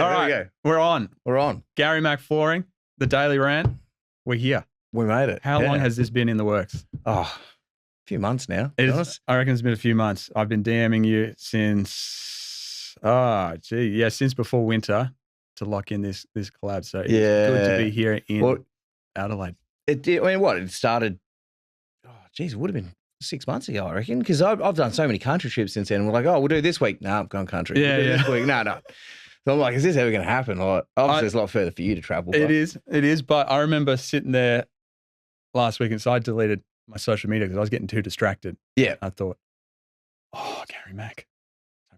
All there right, we go. we're on. We're on. Gary MacFlooring, the Daily Rant. We're here. We made it. How long has this been in the works? Oh, a few months now. To be honest. I reckon it's been a few months. I've been DMing you since, since before winter to lock in this collab. So it's good to be here in Adelaide. It started, it would have been 6 months ago, I reckon, because I've done so many country trips since then. We're like, we'll do this week. No, I'm going country. Yeah, This week. No. So I'm like, is this ever going to happen? Like, obviously, it's a lot further for you to travel. It is. But I remember sitting there last week, and so I deleted my social media because I was getting too distracted. Yeah. I thought, Gary Mac. I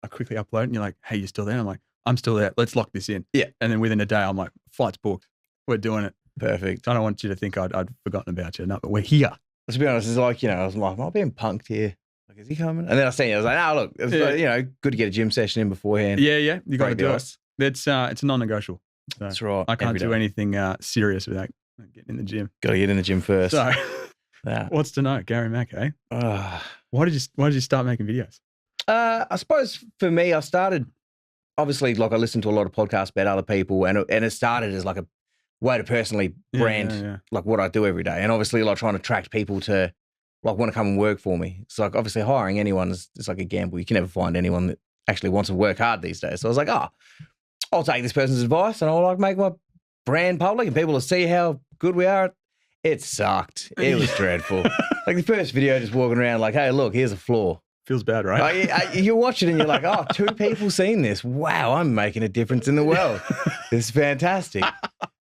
quickly upload, and you're like, hey, you still there? I'm like, I'm still there. Let's lock this in. Yeah. And then within a day, I'm like, flight's booked. We're doing it. Perfect. I don't want you to think I'd forgotten about you. No, but we're here. To be honest, it's like, I was like, am I being punked here? Like, is he coming? And then I seen it. I was like, look, it's good to get a gym session in beforehand. Yeah. You got to do it. It's non-negotiable. So that's right. I can't do anything serious without getting in the gym. Got to get in the gym first. So, what's to know, Gary Mac? Eh? Why did you start making videos? I suppose for me, I started obviously like I listened to a lot of podcasts about other people, and it started as like a way to personally brand like what I do every day, and obviously like trying to attract people to like want to come and work for me. It's like obviously hiring anyone is like a gamble. You can never find anyone that actually wants to work hard these days. So I was like, I'll take this person's advice and I'll like make my brand public and people will see how good we are. It sucked. It was dreadful. Like the first video, just walking around like, hey, look, here's a flaw. Feels bad, right? You watch it and you're like, 2 people seen this. Wow, I'm making a difference in the world. This is fantastic.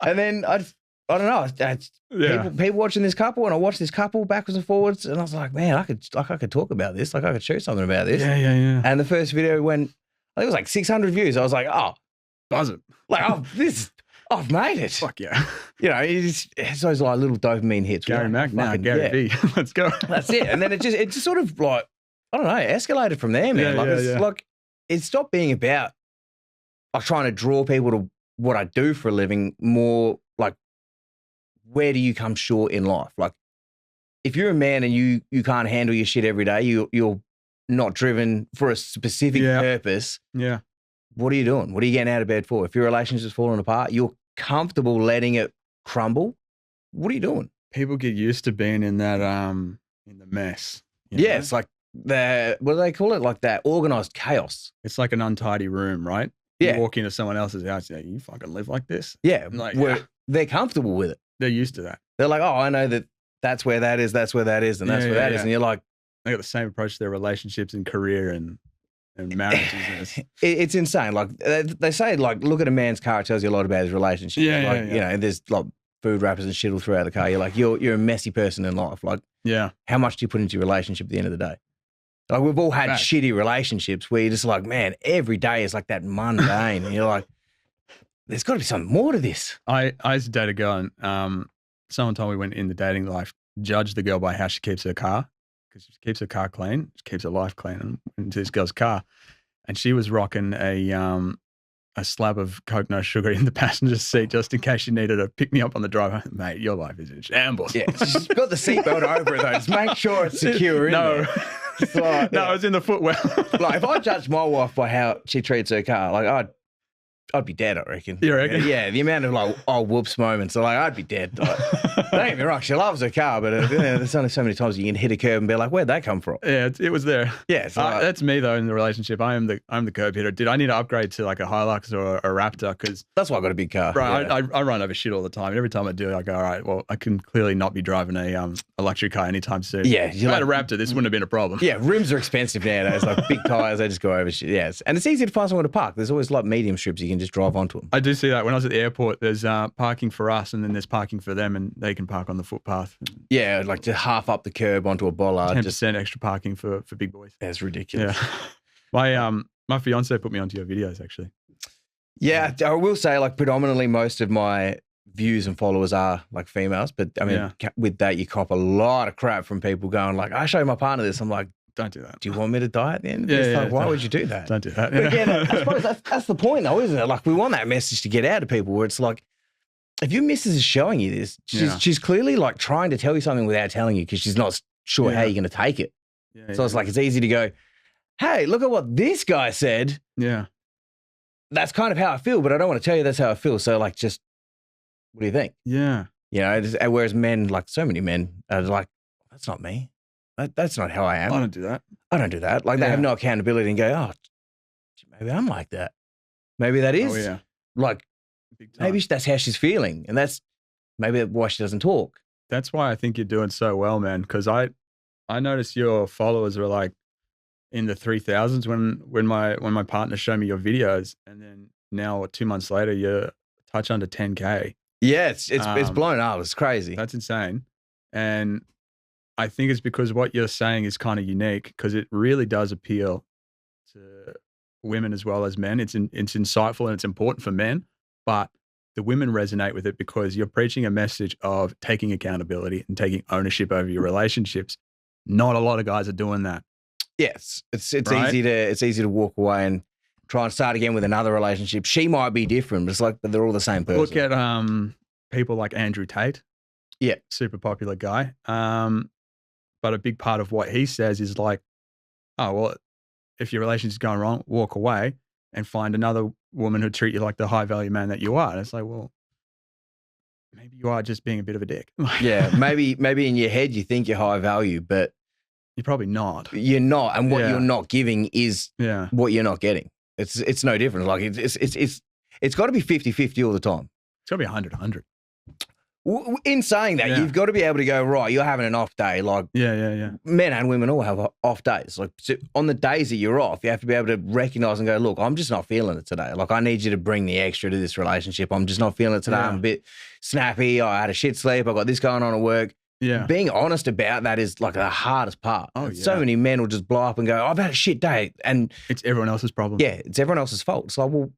And then I don't know. People watching this couple, and I watched this couple backwards and forwards, and I was like, man, I could talk about this. Like I could show something about this. Yeah. And the first video went, I think it was like 600 views. I was like, buzz it. Like, I've made it. Fuck yeah. It's those like little dopamine hits. Gary Mac, Gary V. Let's go. That's it. And then it just sort of like, I don't know, escalated from there, man. Like it stopped being about like trying to draw people to what I do for a living, more like where do you come short in life? Like if you're a man and you can't handle your shit every day, you're not driven for a specific purpose. Yeah. What are you doing? What are you getting out of bed for? If your relationship's falling apart, you're comfortable letting it crumble. What are you doing? People get used to being in that in the mess. Yeah, it's like what do they call it? Like that organized chaos. It's like an untidy room, right? Yeah. You walk into someone else's house, you're like, you fucking live like this? Yeah. Like, they're comfortable with it. They're used to that. They're like, I know that's where that is, that's where that is, and that's where that is. And you're like, they got the same approach to their relationships and career and marriages. It's insane. Like they say, like, look at a man's car, it tells you a lot about his relationship. And there's like food wrappers and shit all throughout the car. You're like, you're a messy person in life. Like, how much do you put into your relationship at the end of the day? Like we've all had shitty relationships where you're just like, man, every day is like that mundane. And you're like, there's got to be something more to this. I used to date a girl, and someone told me when in the dating life, judge the girl by how she keeps her car, because she keeps her car clean, she keeps her life clean. And into this girl's car, and she was rocking a slab of Coke no sugar in the passenger seat just in case she needed to pick me up on the drive home. Mate, your life is in shambles. Yeah, she's got the seatbelt over it though. Just make sure it's secure in there. Like, no, it's in the footwell. Like if I judged my wife by how she treats her car, like I'd be dead, I reckon. You reckon? Yeah, the amount of like, whoops moments. So like, I'd be dead. Like, don't get me wrong, she loves her car, but there's only so many times you can hit a curb and be like, where'd that come from? Yeah, it was there. Yeah, so that's me though in the relationship. I'm the curb hitter. Did I need to upgrade to like a Hilux or a Raptor? Because that's why I got a big car. Right, I run over shit all the time. And every time I do, I go, all right, well, I can clearly not be driving a luxury car anytime soon. Yeah, if I had a Raptor, this wouldn't have been a problem. Yeah, rims are expensive nowadays. Like big tires, they just go over shit. Yeah, and it's easy to find somewhere to park. There's always like medium strips you can just drive onto them. I do see that when I was at the airport. There's parking for us, and then there's parking for them, and they can park on the footpath. Yeah, like to half up the curb onto a bollard. 10% extra parking for big boys. That's ridiculous. Yeah. My fiance put me onto your videos actually. Yeah, I will say like predominantly most of my views and followers are like females, but I mean with that you cop a lot of crap from people going like, I show my partner this. I'm like, don't do that. Do you want me to die at the end of this? Like, why would you do that? Don't do that. But again, I suppose that's the point though, isn't it? Like we want that message to get out to people where it's like, if your missus is showing you this, she's clearly like trying to tell you something without telling you because she's not sure how you're going to take it. So it's like, it's easy to go, hey, look at what this guy said. Yeah. that's kind of how I feel, but I don't want to tell you that's how I feel. So like, just, what do you think? Yeah. You know, whereas men, like so many men are like, that's not me. That's not how I am. I don't do that. I don't do that. Like they have no accountability and go, oh, maybe I'm like that. Maybe that is like, maybe that's how she's feeling. And that's maybe why she doesn't talk. That's why I think you're doing so well, man. Because I noticed your followers were like in the 3,000s when my partner showed me your videos, and then now 2 months later you're a touch under 10K. Yeah, it's blown up. It's crazy. That's insane. And I think it's because what you're saying is kind of unique, because it really does appeal to women as well as men. It's insightful and it's important for men, but the women resonate with it because you're preaching a message of taking accountability and taking ownership over your relationships. Not a lot of guys are doing that. Yes, it's right? easy to walk away and try and start again with another relationship. She might be different, but it's like, but they're all the same person. Look at people like Andrew Tate. Yeah, super popular guy. But a big part of what he says is like, oh well, if your relationship's going wrong, walk away and find another woman who treat you like the high value man that you are. And it's like, well, maybe you are just being a bit of a dick. Yeah, maybe in your head you think you're high value, but you're probably not. You're not, and what you're not giving is what you're not getting. It's no different. Like it's got to be 50-50 all the time. It's got to be 100-100. In saying that, you've got to be able to go, right, you're having an off day. Like, men and women all have off days. Like, so on the days that you're off, you have to be able to recognize and go, look, I'm just not feeling it today. Like, I need you to bring the extra to this relationship. I'm just not feeling it today. I'm a bit snappy. I had a shit sleep. I got this going on at work. Yeah. Being honest about that is like the hardest part. So many men will just blow up and go, I've had a shit day. And it's everyone else's problem. Yeah, it's everyone else's fault. It's like, well,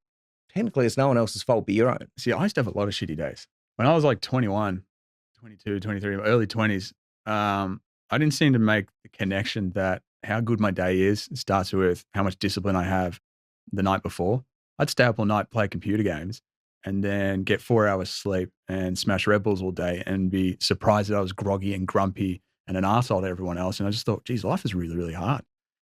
technically it's no one else's fault but your own. See, I used to have a lot of shitty days. When I was like 21, 22, 23, early 20s, I didn't seem to make the connection that how good my day is starts with how much discipline I have the night before. I'd stay up all night, play computer games, and then get 4 hours sleep and smash Red Bulls all day and be surprised that I was groggy and grumpy and an arsehole to everyone else. And I just thought, geez, life is really, really hard.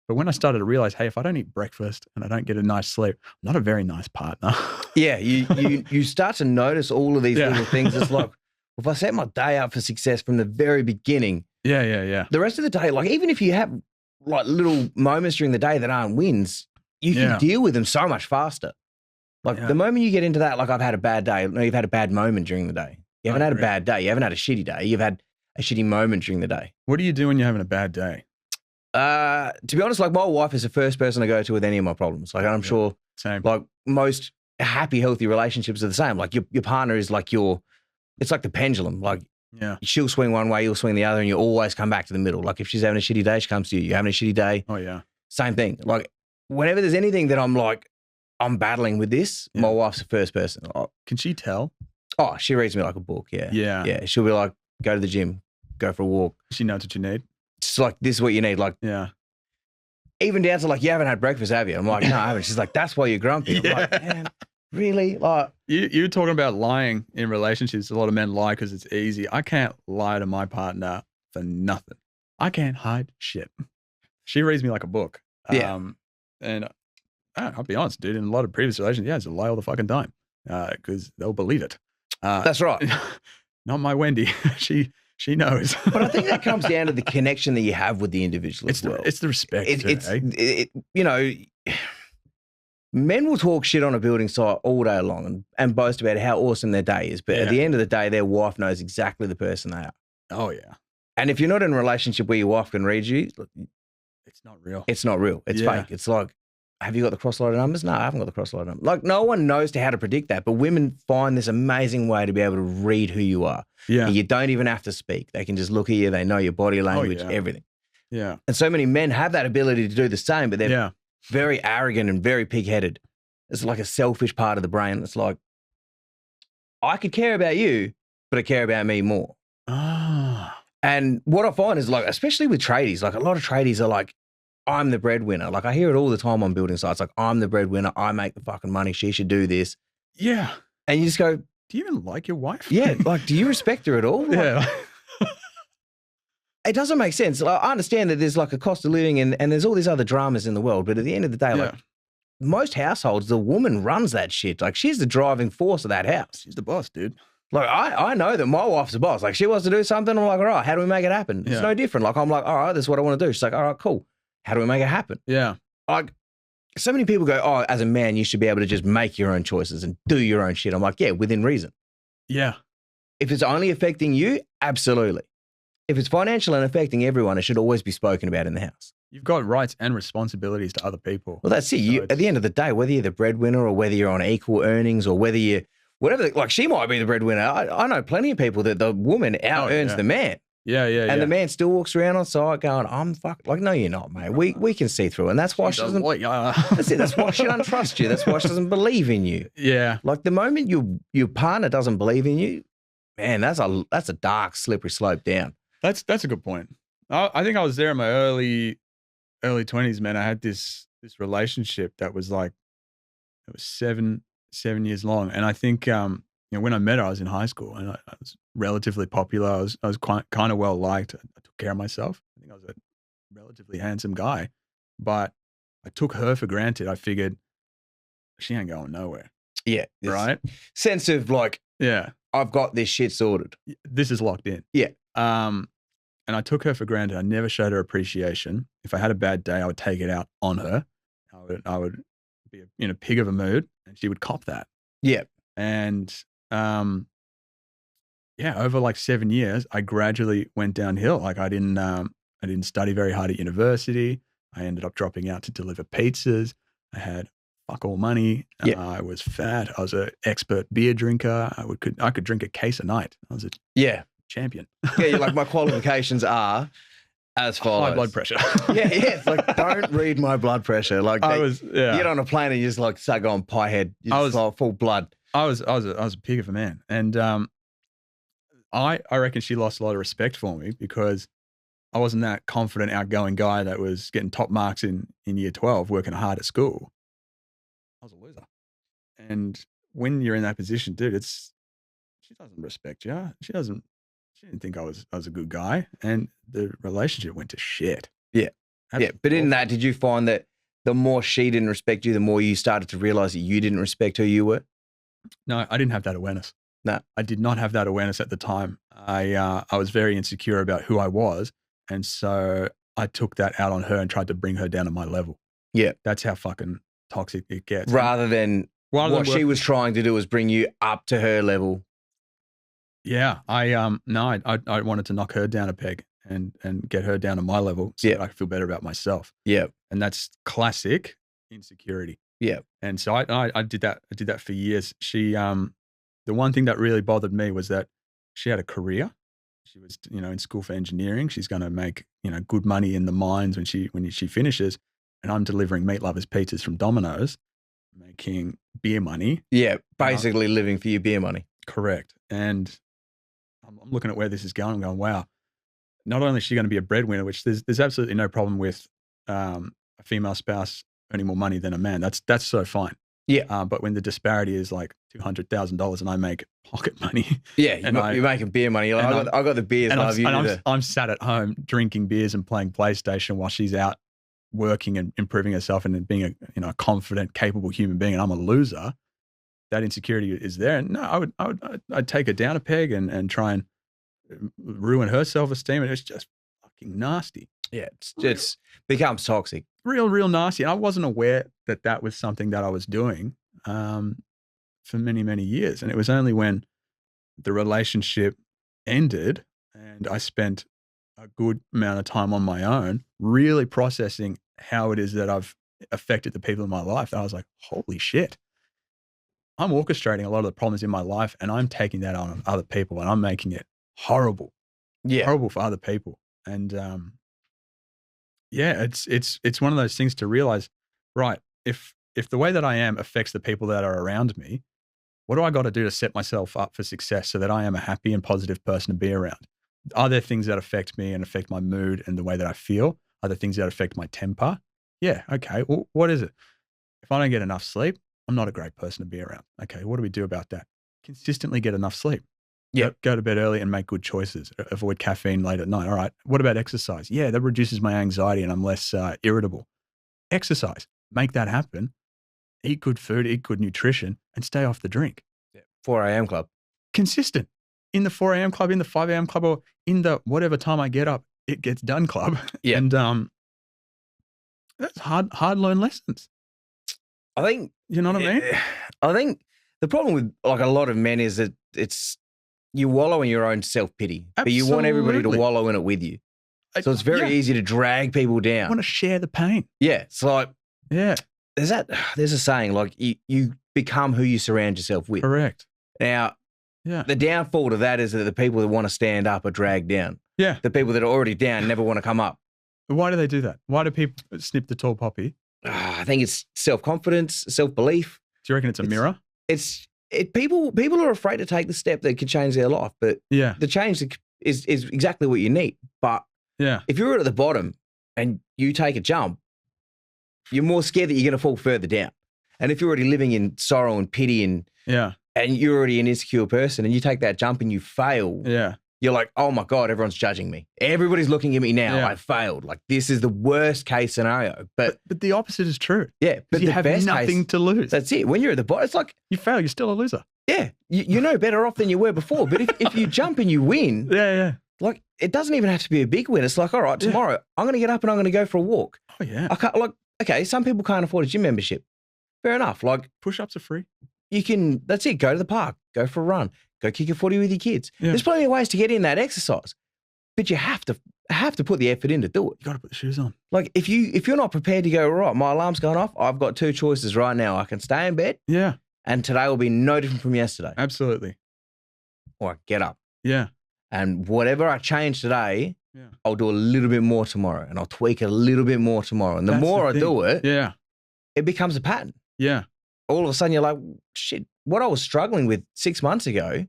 But when I started to realize, hey, if I don't eat breakfast and I don't get a nice sleep, I'm not a very nice partner. Yeah, you start to notice all of these little things. It's like, if I set my day up for success from the very beginning, the rest of the day, like even if you have like little moments during the day that aren't wins, you can deal with them so much faster. Like the moment you get into that, like I've had a bad day, no, you've had a bad moment during the day. You haven't had a bad day. You haven't had a shitty day. You've had a shitty moment during the day. What do you do when you're having a bad day? To be honest, like my wife is the first person to go to with any of my problems. Like I'm sure like most happy, healthy relationships are the same. Like your partner is like it's like the pendulum. Like she'll swing one way, you'll swing the other, and you always come back to the middle. Like if she's having a shitty day, she comes to you. You're having a shitty day. Oh yeah. Same thing. Like whenever there's anything that I'm like, I'm battling with this, my wife's the first person. Can she tell? Oh, she reads me like a book. Yeah. Yeah. She'll be like, go to the gym, go for a walk. She knows what you need. It's like, this is what you need. Like, even down to like, you haven't had breakfast, have you? I'm like, no, I haven't. She's like, that's why you're grumpy. I'm like, man, really? Like, you're talking about lying in relationships. A lot of men lie because it's easy. I can't lie to my partner for nothing. I can't hide shit. She reads me like a book. And I'll be honest, dude, in a lot of previous relationships, it's a lie all the fucking time because they'll believe it. That's right. Not my Wendy. She knows. But I think that comes down to the connection that you have with the individual as well. It's the respect. You know, men will talk shit on a building site all day long and boast about how awesome their day is. But at the end of the day, their wife knows exactly the person they are. Oh, yeah. And if you're not in a relationship where your wife can read you, it's not real. It's not real. It's fake. It's like, have you got the cross-loaded numbers? No, I haven't got the cross-loaded numbers. Like, no one knows how to predict that, but women find this amazing way to be able to read who you are. Yeah. And you don't even have to speak. They can just look at you. They know your body language, everything. Yeah. And so many men have that ability to do the same, but they're very arrogant and very pig-headed. It's like a selfish part of the brain. It's like, I could care about you, but I care about me more. Ah. And what I find is like, especially with tradies, like a lot of tradies are like, I'm the breadwinner. Like I hear it all the time on building sites. Like I'm the breadwinner. I make the fucking money. She should do this. Yeah. And you just go, do you even like your wife? Yeah. Like, do you respect her at all? Like, yeah. It doesn't make sense. Like, I understand that there's like a cost of living and there's all these other dramas in the world. But at the end of the day, like most households, the woman runs that shit. Like, she's the driving force of that house. She's the boss, dude. Like, I know that my wife's the boss. Like, she wants to do something. I'm like, all right, how do we make it happen? It's no different. Like, I'm like, all right, this is what I want to do. She's like, all right, cool. How do we make it happen? Yeah. Like, so many people go, oh, as a man, you should be able to just make your own choices and do your own shit. I'm like, yeah, within reason. Yeah. If it's only affecting you, absolutely. If it's financial and affecting everyone, it should always be spoken about in the house. You've got rights and responsibilities to other people. Well, that's it. So at the end of the day, whether you're the breadwinner or whether you're on equal earnings or whether you, whatever, like she might be the breadwinner. I know plenty of people that the woman out earns the man. Yeah. And the man still walks around on side going, I'm fucked. Like, no, you're not, mate. We can see through. And that's why she doesn't. That's it. That's why she doesn't trust you. That's why she doesn't believe in you. Yeah. Like, the moment your partner doesn't believe in you, man, that's a dark, slippery slope down. That's a good point. I think I was there in my early 20s, man. I had this relationship that was like, it was 7 years long. And I think, when I met her, I was in high school and I was relatively popular. I was kind of well liked. I took care of myself. I think I was a relatively handsome guy, but I took her for granted. I figured she ain't going nowhere. Yeah. Right. Sense of like, yeah, I've got this shit sorted. This is locked in. Yeah. And I took her for granted. I never showed her appreciation. If I had a bad day, I would take it out on her. I would be in a pig of a mood, and she would cop that. Yeah. And over like 7 years, I gradually went downhill. Like, I didn't study very hard at university. I ended up dropping out to deliver pizzas. I had fuck all money. Yeah. I was fat. I was an expert beer drinker. I could drink a case a night. I was a champion. Yeah, you're like, my qualifications are as follows. High blood pressure. Yeah. It's like, don't read my blood pressure. Like, you get on a plane and you just like start going pie head. You just like full blood. I was a pig of a man. And I reckon she lost a lot of respect for me because I wasn't that confident, outgoing guy that was getting top marks in year 12, working hard at school. I was a loser. And when you're in that position, dude, she doesn't respect you. She didn't think I was a good guy. And the relationship went to shit. Yeah. Yeah. But in that, did you find that the more she didn't respect you, the more you started to realize that you didn't respect who you were? No, I didn't have that awareness. No. I did not have that awareness at the time. I was very insecure about who I was. And so I took that out on her and tried to bring her down to my level. Yeah. That's how fucking toxic it gets. Rather than what she was trying to do was bring you up to her level. Yeah. I wanted to knock her down a peg and get her down to my level so that I could feel better about myself. Yeah. And that's classic insecurity. Yeah. And so I did that. I did that for years. She, the one thing that really bothered me was that she had a career. She was, in school for engineering. She's going to make, good money in the mines when she finishes. And I'm delivering meat lovers pizzas from Domino's, making beer money. Yeah. Basically living for your beer money. Correct. And I'm looking at where this is going. I'm going, wow, not only is she going to be a breadwinner, which there's absolutely no problem with a female spouse earning more money than a man. That's so fine. Yeah. But when the disparity is like $200,000 and I make pocket money. Yeah. You're making beer money. You're like, I got the beers. And I'm sat at home drinking beers and playing PlayStation while she's out working and improving herself and being a confident, capable human being. And I'm a loser. That insecurity is there. And no, I'd take her down a peg and try and ruin her self-esteem. And it's just fucking nasty. Yeah. It's becomes toxic. Real nasty. And I wasn't aware that was something that I was doing for many, many years. And it was only when the relationship ended and I spent a good amount of time on my own, really processing how it is that I've affected the people in my life, that I was like, holy shit. I'm orchestrating a lot of the problems in my life and I'm taking that on other people and I'm making it horrible. Yeah. Horrible for other people. And it's one of those things to realize, right, if the way that I am affects the people that are around me, what do I got to do to set myself up for success so that I am a happy and positive person to be around? Are there things that affect me and affect my mood and the way that I feel? Are there things that affect my temper? Yeah. Okay. Well, what is it? If I don't get enough sleep, I'm not a great person to be around. Okay. What do we do about that? Consistently get enough sleep. Yeah. Go to bed early and make good choices. Avoid caffeine late at night. All right. What about exercise? Yeah, that reduces my anxiety and I'm less irritable. Exercise. Make that happen. eat good food, eat good nutrition, and stay off the drink. 4 a.m. club. Consistent. In the 4 a.m. club, in the 5 a.m. club, or in the whatever time I get up, it gets done club. Yeah. And that's hard-learned lessons. I think, you know what I mean? I think the problem with like a lot of men is that you wallow in your own self-pity, but you want everybody to wallow in it with you. So it's very easy to drag people down. I want to share the pain. Yeah. It's like, there's a saying, like you become who you surround yourself with. Correct. Now, the downfall to that is that the people that want to stand up are dragged down. Yeah. The people that are already down never want to come up. Why do they do that? Why do people snip the tall poppy? I think it's self-confidence, self-belief. Do you reckon it's a mirror? People are afraid to take the step that could change their life, but the change is exactly what you need. But if you're at the bottom and you take a jump, you're more scared that you're going to fall further down. And if you're already living in sorrow and pity and you're already an insecure person and you take that jump and you fail, you're like, oh my God, everyone's judging me. Everybody's looking at me now. I failed. Like, this is the worst case scenario. But the opposite is true. Yeah. But you have nothing to lose. That's it. When you're at the bottom, it's like, you fail, you're still a loser. Yeah. You're no better off than you were before. But if you jump and you win, like, it doesn't even have to be a big win. It's like, all right, tomorrow I'm going to get up and I'm going to go for a walk. Oh, yeah. I can't, like, okay, some people can't afford a gym membership. Fair enough. Like, push-ups are free. You can, that's it. Go to the park, go for a run, go kick a footy with your kids. There's plenty of ways to get in that exercise, but you have to put the effort in to do it. You got to put the shoes on. Like, if you're not prepared to go, right, my alarm's going off, I've got 2 choices right now. I can stay in bed. Yeah. And today will be no different from yesterday. Absolutely. Or I get up. Yeah. And whatever I change today, I'll do a little bit more tomorrow, and I'll tweak a little bit more tomorrow. And the more I do it, it becomes a pattern. Yeah. All of a sudden you're like, shit, what I was struggling with 6 months ago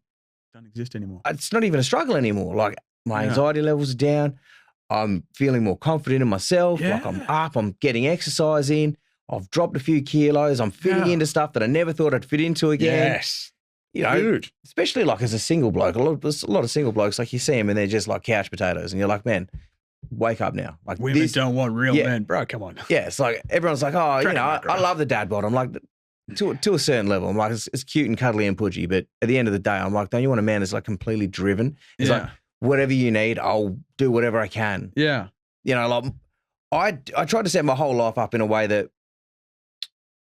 doesn't exist anymore. It's not even a struggle anymore. Like, my anxiety levels are down. I'm feeling more confident in myself. Like, I'm up, I'm getting exercise in. I've dropped a few kilos. I'm fitting into stuff that I never thought I'd fit into again. Yes. You know, especially like as a single bloke, there's a lot of single blokes, like you see them and they're just like couch potatoes and you're like, man, wake up now. Like, women don't want real men, bro. Come on. Yeah. It's like, everyone's like, oh, you know, I love the dad bod. I'm like, to a certain level, I'm like, it's cute and cuddly and pudgy, but at the end of the day, I'm like, don't you want a man that's like completely driven? It's like, whatever you need, I'll do whatever I can. Yeah. You know, like, I tried to set my whole life up in a way that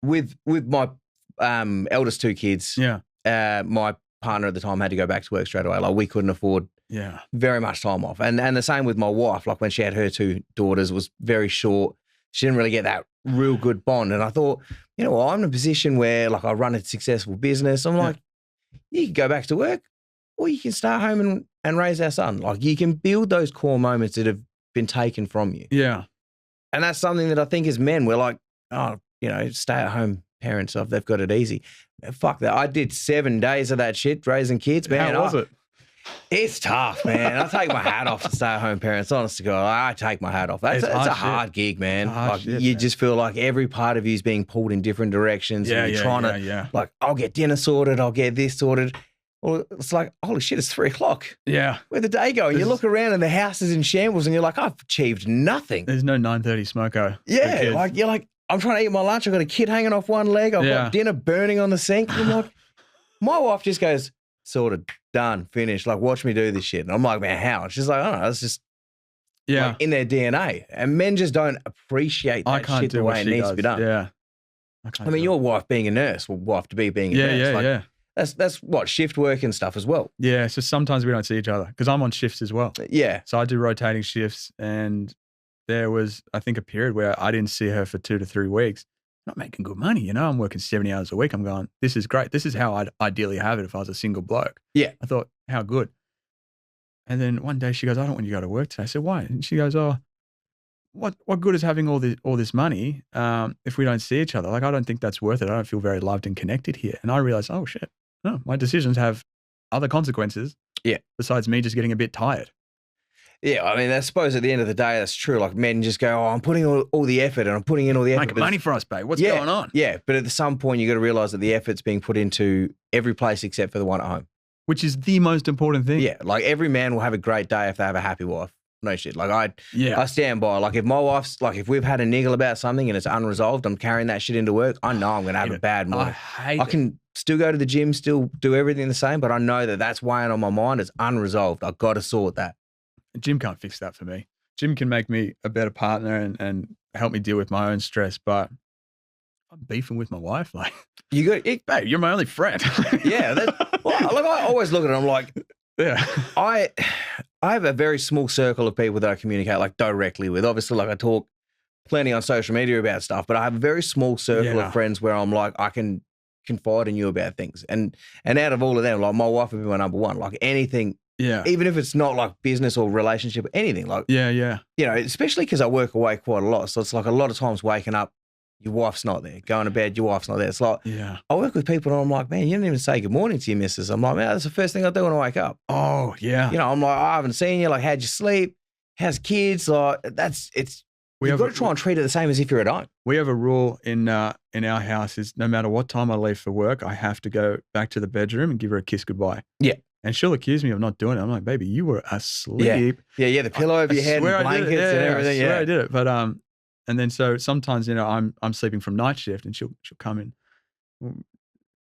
with my eldest 2 kids, my partner at the time had to go back to work straight away. Like, we couldn't afford very much time off. And the same with my wife, like when she had her 2 daughters, was very short. She didn't really get that real good bond. And I thought, you know, I'm in a position where like I run a successful business. I'm like, you can go back to work or you can stay at home and raise our son. Like, you can build those core moments that have been taken from you. Yeah. And that's something that I think as men, we're like, oh, you know, stay at home parents, they've got it easy. Fuck that. I did 7 days of that shit, raising kids, man. How was it? It's tough, man. I take my hat off to stay-at-home parents. Honest to God, I take my hat off. It's a hard gig, man. Like, you just feel like every part of you is being pulled in different directions. And you're trying to, like, I'll get dinner sorted, I'll get this sorted. Well, it's like, holy shit, it's 3 o'clock. Yeah. Where'd the day go? And you look around and the house is in shambles and you're like, I've achieved nothing. There's no 9:30 smoko. Yeah, like, you're like, I'm trying to eat my lunch. I've got a kid hanging off one leg. I've got dinner burning on the sink. And I'm like, my wife just goes, sorted, done, finished. Like, watch me do this shit. And I'm like, man, how? And she's like, I don't know. It's just like in their DNA. And men just don't appreciate that shit the way it needs to be done. Yeah. I mean, your wife being a nurse, well, wife to be being a nurse. That's what, shift work and stuff as well. Yeah. So sometimes we don't see each other because I'm on shifts as well. Yeah. So I do rotating shifts, and there was, I think, a period where I didn't see her for 2 to 3 weeks. Not making good money, you know. I'm working 70 hours a week. I'm going, this is great. This is how I'd ideally have it if I was a single bloke. Yeah. I thought, how good. And then one day she goes, I don't want you to go to work today. I said, why? And she goes, oh, what good is having all this money if we don't see each other? Like, I don't think that's worth it. I don't feel very loved and connected here. And I realized, oh shit, no, my decisions have other consequences. Yeah. Besides me just getting a bit tired. Yeah, I mean, I suppose at the end of the day, that's true. Like, men just go, oh, I'm putting all the effort and I'm putting in all the effort. Making money for us, babe. What's going on? Yeah, but at some point, you got to realize that the effort's being put into every place except for the one at home. Which is the most important thing. Yeah, like every man will have a great day if they have a happy wife. no shit. Like I stand by. Like if my wife's like, if we've had a niggle about something and it's unresolved, I'm carrying that shit into work. I know I'm going to have a bad morning. I can still go to the gym, still do everything the same, but I know that that's weighing on my mind. It's unresolved. I've got to sort that. Gym can't fix that for me. Gym can make me a better partner and help me deal with my own stress, but I'm beefing with my wife. Like, babe, you're my only friend. Yeah. I always look at it. I'm like, yeah. I have a very small circle of people that I communicate like directly with. Obviously, like I talk plenty on social media about stuff, but I have a very small circle of friends where I'm like, I can confide in you about things. And out of all of them, like my wife would be my number one. Like anything, even if it's not like business or relationship, anything. Like, you know, especially because I work away quite a lot. So it's like a lot of times waking up, your wife's not there. Going to bed, your wife's not there. It's like, I work with people and I'm like, man, you didn't even say good morning to your missus. I'm like, man, that's the first thing I do when I wake up. Oh, yeah. You know, I'm like, I haven't seen you. Like, how'd you sleep? How's kids? Like, you've got to try and treat it the same as if you're at home. We have a rule in our house is no matter what time I leave for work, I have to go back to the bedroom and give her a kiss goodbye. Yeah. And she'll accuse me of not doing it. I'm like, baby, you were asleep. Yeah, the pillow over your head and blankets and everything. I swear I did it. But and then so sometimes, you know, I'm sleeping from night shift and she'll come in.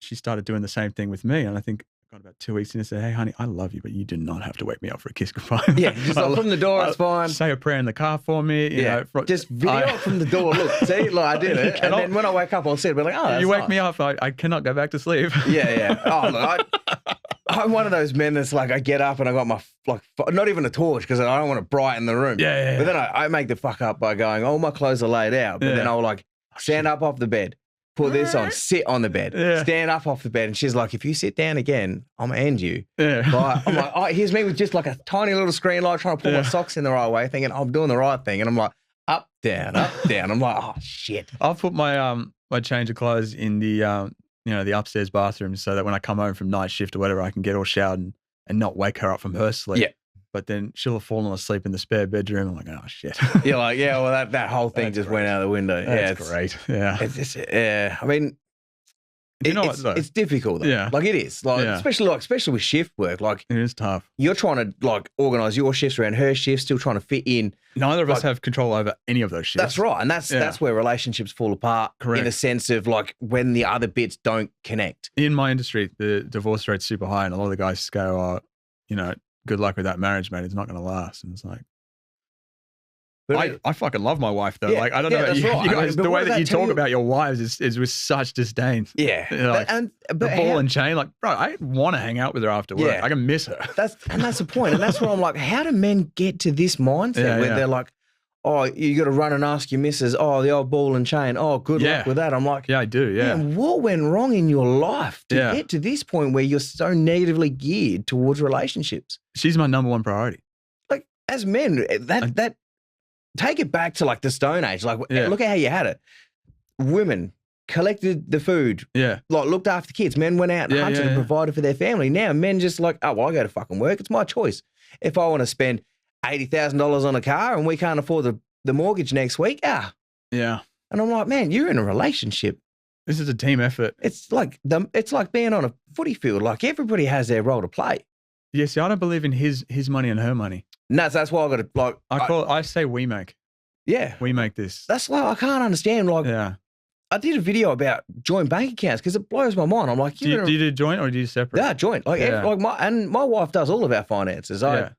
She started doing the same thing with me. And I think I got about 2 weeks in and said, hey, honey, I love you, but you do not have to wake me up for a kiss goodbye. Yeah, just like from the door, it's fine. Say a prayer in the car for me. You know, just video it from the door. Look, see, like I did it. And then when I wake up, I'll see it. Be like, oh, you wake me up, I cannot go back to sleep. Yeah. Oh, look, I'm one of those men that's like, I get up and I got my, like, not even a torch because I don't want to brighten the room. Yeah. But then I make the fuck up by going, all my clothes are laid out. But then I'll like stand up off the bed, put this on, sit on the bed, stand up off the bed. And she's like, if you sit down again, I'm going to end you. Yeah. But I'm like, oh, here's me with just like a tiny little screen light trying to pull my socks in the right way, thinking I'm doing the right thing. And I'm like, up, down. I'm like, oh, shit. I'll put my my change of clothes in the the upstairs bathroom so that when I come home from night shift or whatever, I can get all showered and not wake her up from her sleep. Yeah. But then she'll have fallen asleep in the spare bedroom. I'm like, oh, shit. You're like, yeah, well, that whole thing just went out the window. That's great. Yeah. I mean, it's difficult though. Yeah. Like it is. Like especially with shift work. Like it is tough. You're trying to like organise your shifts around her shifts, still trying to fit in. Neither of us have control over any of those shifts. That's right. And that's where relationships fall apart. Correct. In a sense of like when the other bits don't connect. In my industry, the divorce rate's super high and a lot of the guys go, good luck with that marriage, mate. It's not going to last. And it's like, I fucking love my wife though. Like I don't know about you, you guys, the way that you talk about your wives is with such disdain. Yeah. Like, the ball and chain, like, bro, I want to hang out with her after work. I can miss her. That's the point. And that's where I'm like, how do men get to this mindset where they're like, oh, you got to run and ask your missus, oh, the old ball and chain, oh, good luck with that. I'm like, yeah, I do, man, what went wrong in your life to get to this point where you're so negatively geared towards relationships? She's my number one priority. Like, as men, that take it back to like the Stone Age. Like, look at how you had it. Women collected the food, like looked after the kids. Men went out and hunted and provided for their family. Now men just like, oh, well, I go to fucking work. It's my choice. If I want to spend $80,000 on a car and we can't afford the mortgage next week, And I'm like, man, you're in a relationship. This is a team effort. It's like being on a footy field. Like everybody has their role to play. Yeah, see, I don't believe in his money and her money. No, so that's why I got to like. I say we make. Yeah, we make this. That's why I can't understand. Like, I did a video about joint bank accounts because it blows my mind. I'm like, do you do joint or do you separate? Yeah, joint. Like, my wife does all of our finances. I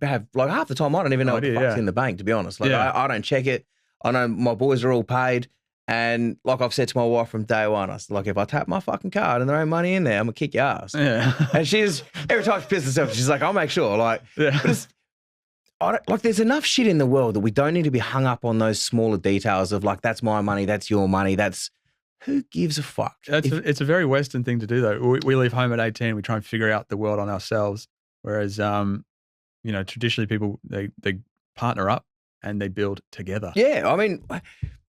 have like half the time I don't even know what the fuck's in the bank, to be honest. Like I don't check it. I know my boys are all paid. And like I've said to my wife from day one, I said, like, if I tap my fucking card and there ain't money in there, I'm gonna kick your ass. Yeah. And she's every time she pisses herself, she's like, I'll make sure. Like, but there's enough shit in the world that we don't need to be hung up on those smaller details of like, that's my money, that's your money, that's who gives a fuck. It's a very Western thing to do though. We leave home at 18, we try and figure out the world on ourselves. Whereas, traditionally people, they partner up and they build together. Yeah, I mean,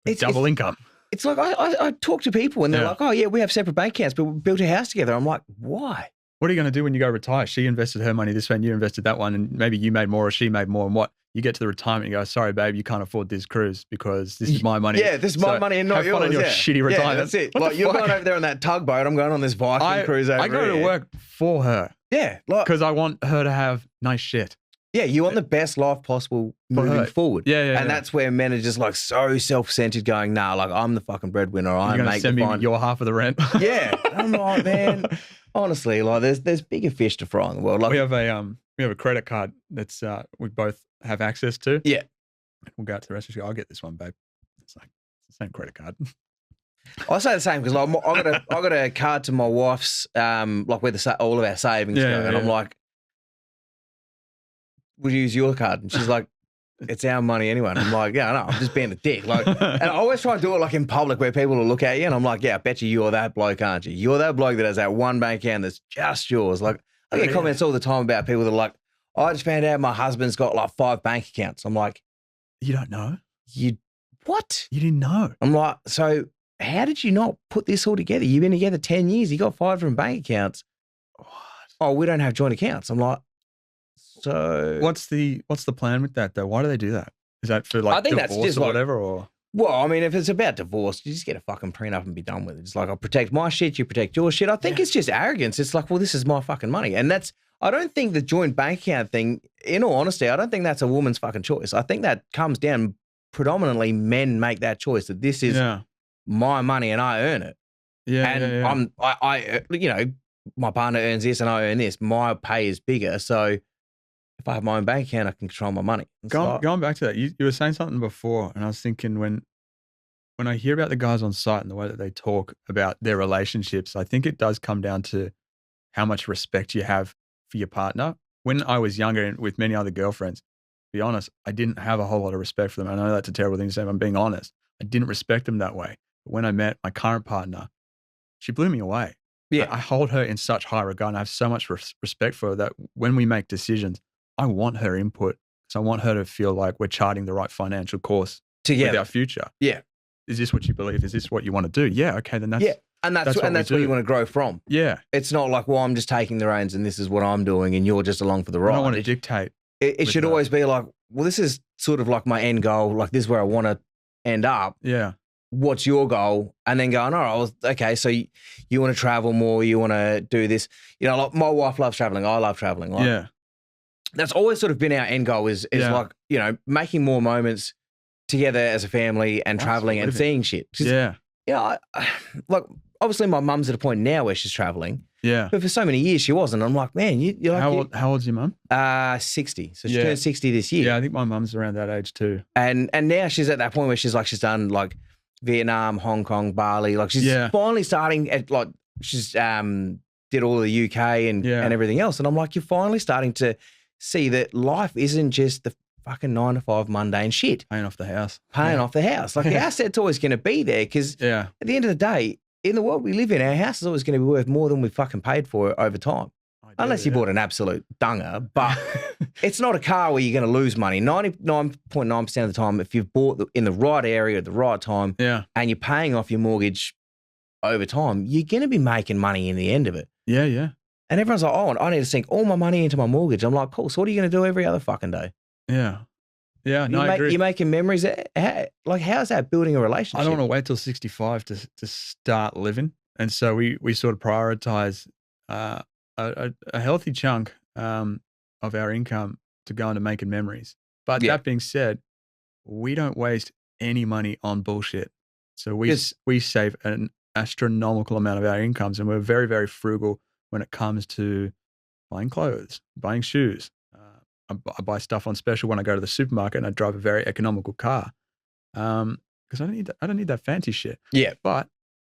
it's double income. It's like I talk to people and they're like, oh yeah, we have separate bank accounts, but we built a house together. I'm like, why? What are you going to do when you go retire? She invested her money this way and you invested that one and maybe you made more or she made more. And what? You get to the retirement and you go, sorry, babe, you can't afford this cruise because this is my money. Yeah, this is my money and not yours. Have fun on your shitty retirement. Yeah, that's it. Like you're going over there on that tugboat. I'm going on this Viking cruise over I go to work for her. Yeah. Because I want her to have nice shit. Yeah, you want the best life possible moving forward. Yeah. And that's where men are just like so self-centered going, nah, like I'm the fucking breadwinner. You're going to send me your half of the rent. Yeah. I'm like, man, honestly, like there's bigger fish to fry in the world. Like we have a credit card that's we both have access to. Yeah. We'll go out to the restaurant. I'll get this one, babe. It's like it's the same credit card. I say the same because like I got a card to my wife's like where all of our savings go, and I'm like, would you use your card? And she's like, it's our money anyway. And I'm like, yeah, I know, I'm just being a dick. Like, and I always try and do it like in public where people will look at you, and I'm like, yeah, I bet you're that bloke, aren't you? You're that bloke that has that one bank account that's just yours. Like, I get comments all the time about people that are like, I just found out my husband's got like 5 bank accounts. I'm like, you don't know? What? You didn't know? I'm like, so how did you not put this all together? You've been together 10 years. You got 5 different bank accounts. What? Oh, we don't have joint accounts. I'm like, so what's the plan with that though? Why do they do that? Is that for like divorce or whatever? Or well, I mean, if it's about divorce, you just get a fucking prenup and be done with it. It's like, I'll protect my shit, you protect your shit. I think it's just arrogance. It's like, well, this is my fucking money. And I don't think the joint bank account thing, in all honesty, I don't think that's a woman's fucking choice. I think that comes down predominantly men make that choice that this is my money and I earn it. Yeah. And I you know, my partner earns this and I earn this. My pay is bigger. So if I have my own bank account, I can control my money. Going back to that, you were saying something before, and I was thinking when I hear about the guys on site and the way that they talk about their relationships, I think it does come down to how much respect you have for your partner. When I was younger and with many other girlfriends, to be honest, I didn't have a whole lot of respect for them. I know that's a terrible thing to say, but I'm being honest. I didn't respect them that way. But when I met my current partner, she blew me away. Yeah. I hold her in such high regard, and I have so much respect for her that when we make decisions, I want her input. So I want her to feel like we're charting the right financial course with our future. Yeah. Is this what you believe? Is this what you want to do? Yeah. Okay. Then that's And that's where you want to grow from. Yeah. It's not like, well, I'm just taking the reins and this is what I'm doing and you're just along for the ride. I don't want to dictate. It should always be like, well, this is sort of like my end goal. Like this is where I want to end up. Yeah. What's your goal? And then going, all right, well, okay, so you want to travel more, you want to do this. You know, like my wife loves traveling. I love traveling. Like, that's always sort of been our end goal is like, you know, making more moments together as a family and traveling and seeing shit. Yeah. Yeah. Like, obviously my mum's at a point now where she's traveling. Yeah. But for so many years she wasn't. I'm like, man, you're like... How old's your mum? 60. So she turned 60 this year. Yeah, I think my mum's around that age too. And now she's at that point where she's done like Vietnam, Hong Kong, Bali. Like she's finally starting at like, she's did all the UK and everything else. And I'm like, you're finally starting to see that life isn't just the fucking 9 to 5 mundane shit. Paying off the house. Like the asset's always going to be there because at the end of the day, in the world we live in, our house is always going to be worth more than we fucking paid for it over time. Unless you bought an absolute dunger. But it's not a car where you're going to lose money. 99.9% of the time, if you've bought in the right area at the right time and you're paying off your mortgage over time, you're going to be making money in the end of it. Yeah. And everyone's like, oh, I need to sink all my money into my mortgage. I'm like, cool. So what are you going to do every other fucking day? Yeah. No, I agree. You're making memories. Like, how's that building a relationship? I don't want to wait till 65 to start living. And so we sort of prioritize a healthy chunk of our income to go into making memories. But that being said, we don't waste any money on bullshit. So we save an astronomical amount of our incomes, and we're very, very frugal when it comes to buying clothes, buying shoes. I buy stuff on special when I go to the supermarket, and I drive a very economical car because I don't need that fancy shit. Yeah. But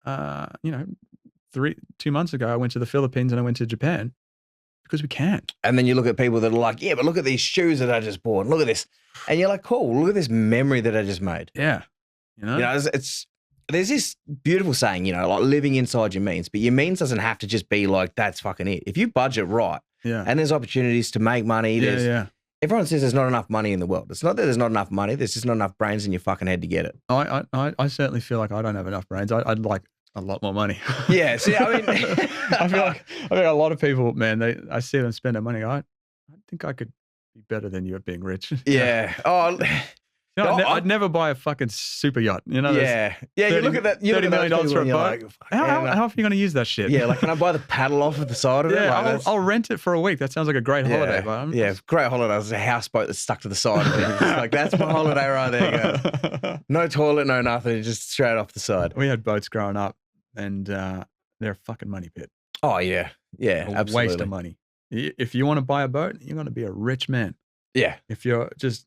2 months ago, I went to the Philippines and I went to Japan because we can. And then you look at people that are like, yeah, but look at these shoes that I just bought. Look at this. And you're like, cool, look at this memory that I just made. Yeah. There's this beautiful saying, like living inside your means, but your means doesn't have to just be like, that's fucking it. If you budget right and there's opportunities to make money, everyone says there's not enough money in the world. It's not that there's not enough money. There's just not enough brains in your fucking head to get it. I certainly feel like I don't have enough brains. I'd like a lot more money. Yeah. See, I mean, I feel like a lot of people, man, I see them spend their money. I think I could be better than you at being rich. Yeah. Oh, You know, I'd never buy a fucking super yacht. You know, yeah. You look at that. You $30 million for a boat. Like, how often are you going to use that shit? Yeah, like, can I buy the paddle off at the side of it? Yeah, I'll rent it for a week. That sounds like a great holiday. But great holiday. There's a houseboat that's stuck to the side of it. Like, that's my holiday right there, guys. No toilet, no nothing, just straight off the side. We had boats growing up, and they're a fucking money pit. Oh, yeah. Yeah, absolutely. Waste of money. If you want to buy a boat, you're going to be a rich man. Yeah. If you're just,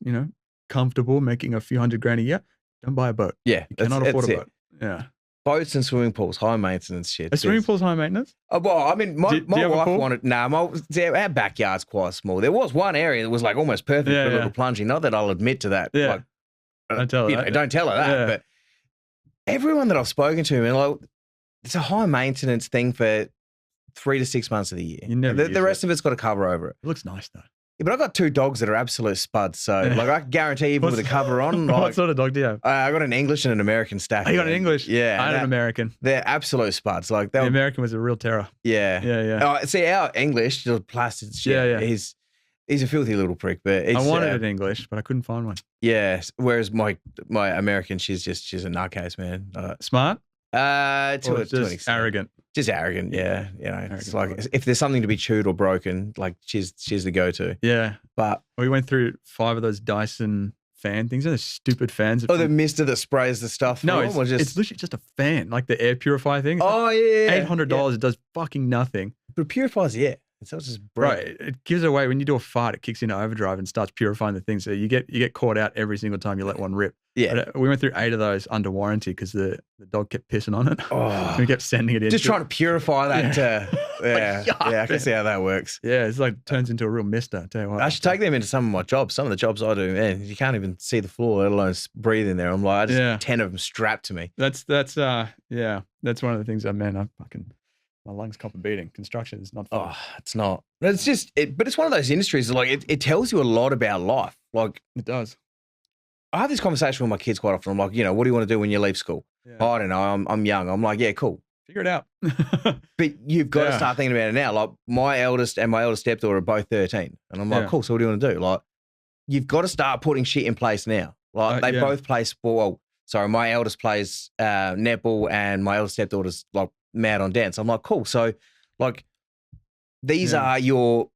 comfortable making a few $100,000 a year, don't buy a boat. Yeah. You cannot afford a boat. Yeah. Boats and swimming pools, high maintenance shit. A swimming pool's high maintenance? Well, I mean, my wife wanted, our backyard's quite small. There was one area that was like almost perfect for a little plunging. Not that I'll admit to that. Yeah. Like, don't tell her that. Don't tell her that. But everyone that I've spoken to, and like, it's a high maintenance thing for 3 to 6 months of the year. The rest of it's got to cover over it. It looks nice though. Yeah, but I've got 2 dogs that are absolute spuds. So, like, I can guarantee even with the cover on. Like, what sort of dog do you have? I got an English and an American stack. Oh, you got an English? Yeah. I had an American. They're absolute spuds. Like, the American was a real terror. Yeah. Yeah. See, our English, just plastic shit. Yeah. He's a filthy little prick. But I wanted an English, but I couldn't find one. Yeah. Whereas my American, she's a nutcase, man. Smart? To an extent. Arrogant. Just arrogant, yeah. It's like if there's something to be chewed or broken, like she's the go-to. Yeah. But we went through 5 of those Dyson fan things. Those stupid fans. The mister that sprays the stuff. No, it's literally just a fan, like the air purifier thing. Oh, yeah. $800. It does fucking nothing. But it purifies the air. It's just right. It gives away when you do a fart. It kicks into overdrive and starts purifying the thing. So you get caught out every single time you let one rip. Yeah. But we went through 8 of those under warranty because the dog kept pissing on it. Oh. We kept sending it in. Just trying to purify that. Yeah, I can see how that works. Yeah, it's like turns into a real mister. I tell you what. I should take them into some of my jobs. Some of the jobs I do, man, you can't even see the floor, let alone breathe in there. I'm like, 10 of them strapped to me. That's one of the things my lungs cop a beating. Construction is not fun. Oh, it's not. It's just, but it's one of those industries that, like, it tells you a lot about life. Like, it does. I have this conversation with my kids quite often. I'm like, what do you want to do when you leave school? Yeah. Oh, I don't know. I'm young. I'm like, yeah, cool. Figure it out. But you've got to start thinking about it now. Like, my eldest and my eldest stepdaughter are both 13. And I'm like, cool. So what do you want to do? Like, you've got to start putting shit in place now. Like, they both play sport. Well, sorry, my eldest plays netball and my eldest stepdaughter's like mad on dance. I'm like, cool. So, like, these are your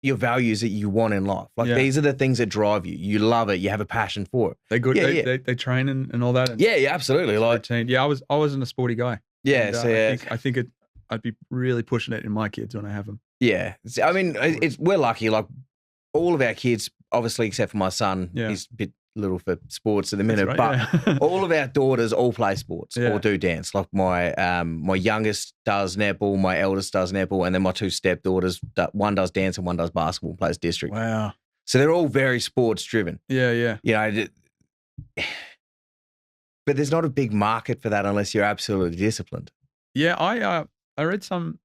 values that you want in life. Like, these are the things that drive you. You love it. You have a passion for it. They're good. They train and all that. And yeah, absolutely. Like, I wasn't a sporty guy. Yeah. And, I think I'd be really pushing it in my kids when I have them. Yeah. I mean, we're lucky. Like, all of our kids, obviously, except for my son, he's a bit little for sports at the minute, but all of our daughters all play sports or do dance. Like, my youngest does netball, my eldest does netball, and then my 2 stepdaughters, one does dance and one does basketball and plays district. Wow. So they're all very sports driven. Yeah. But there's not a big market for that unless you're absolutely disciplined. Yeah, I read some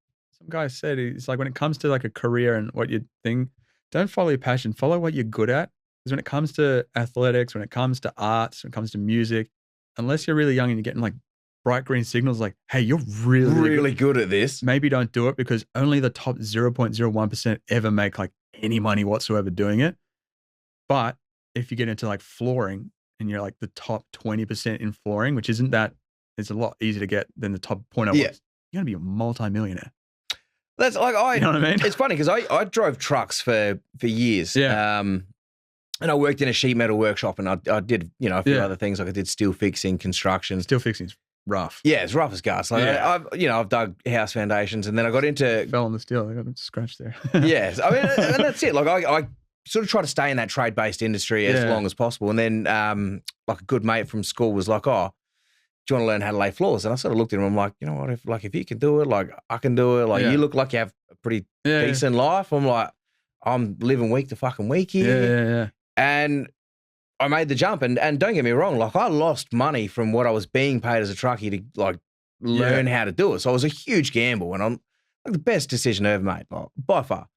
guy said, it's like, when it comes to like a career and what you think, don't follow your passion, follow what you're good at. Because when it comes to athletics, when it comes to arts, when it comes to music, unless you're really young and you're getting like bright green signals like, hey, you're really good at this, maybe don't do it, because only the top 0.01% ever make like any money whatsoever doing it. But if you get into like flooring and you're like the top 20% in flooring, which isn't that, it's a lot easier to get than the top 0.01%. You're going to be a multi-millionaire. That's like, you know what I mean? It's funny because I drove trucks for years. Yeah. And I worked in a sheet metal workshop, and I did, a few other things. Like, I did steel fixing, construction. Steel fixing's rough. Yeah, it's rough as guts. Like, I've dug house foundations, and then I got into fell on the steel. I got a scratch there. Yes, I mean, and that's it. Like, I sort of try to stay in that trade-based industry as long as possible. And then, like, a good mate from school was like, "Oh, do you want to learn how to lay floors?" And I sort of looked at him. I'm like, you know what? If you can do it, like, I can do it. Like, you look like you have a pretty decent life. I'm like, I'm living week to fucking week here. Yeah. And I made the jump, and don't get me wrong, like, I lost money from what I was being paid as a truckie to, like, learn how to do it. So it was a huge gamble, and I'm like, the best decision I ever made, like, by far.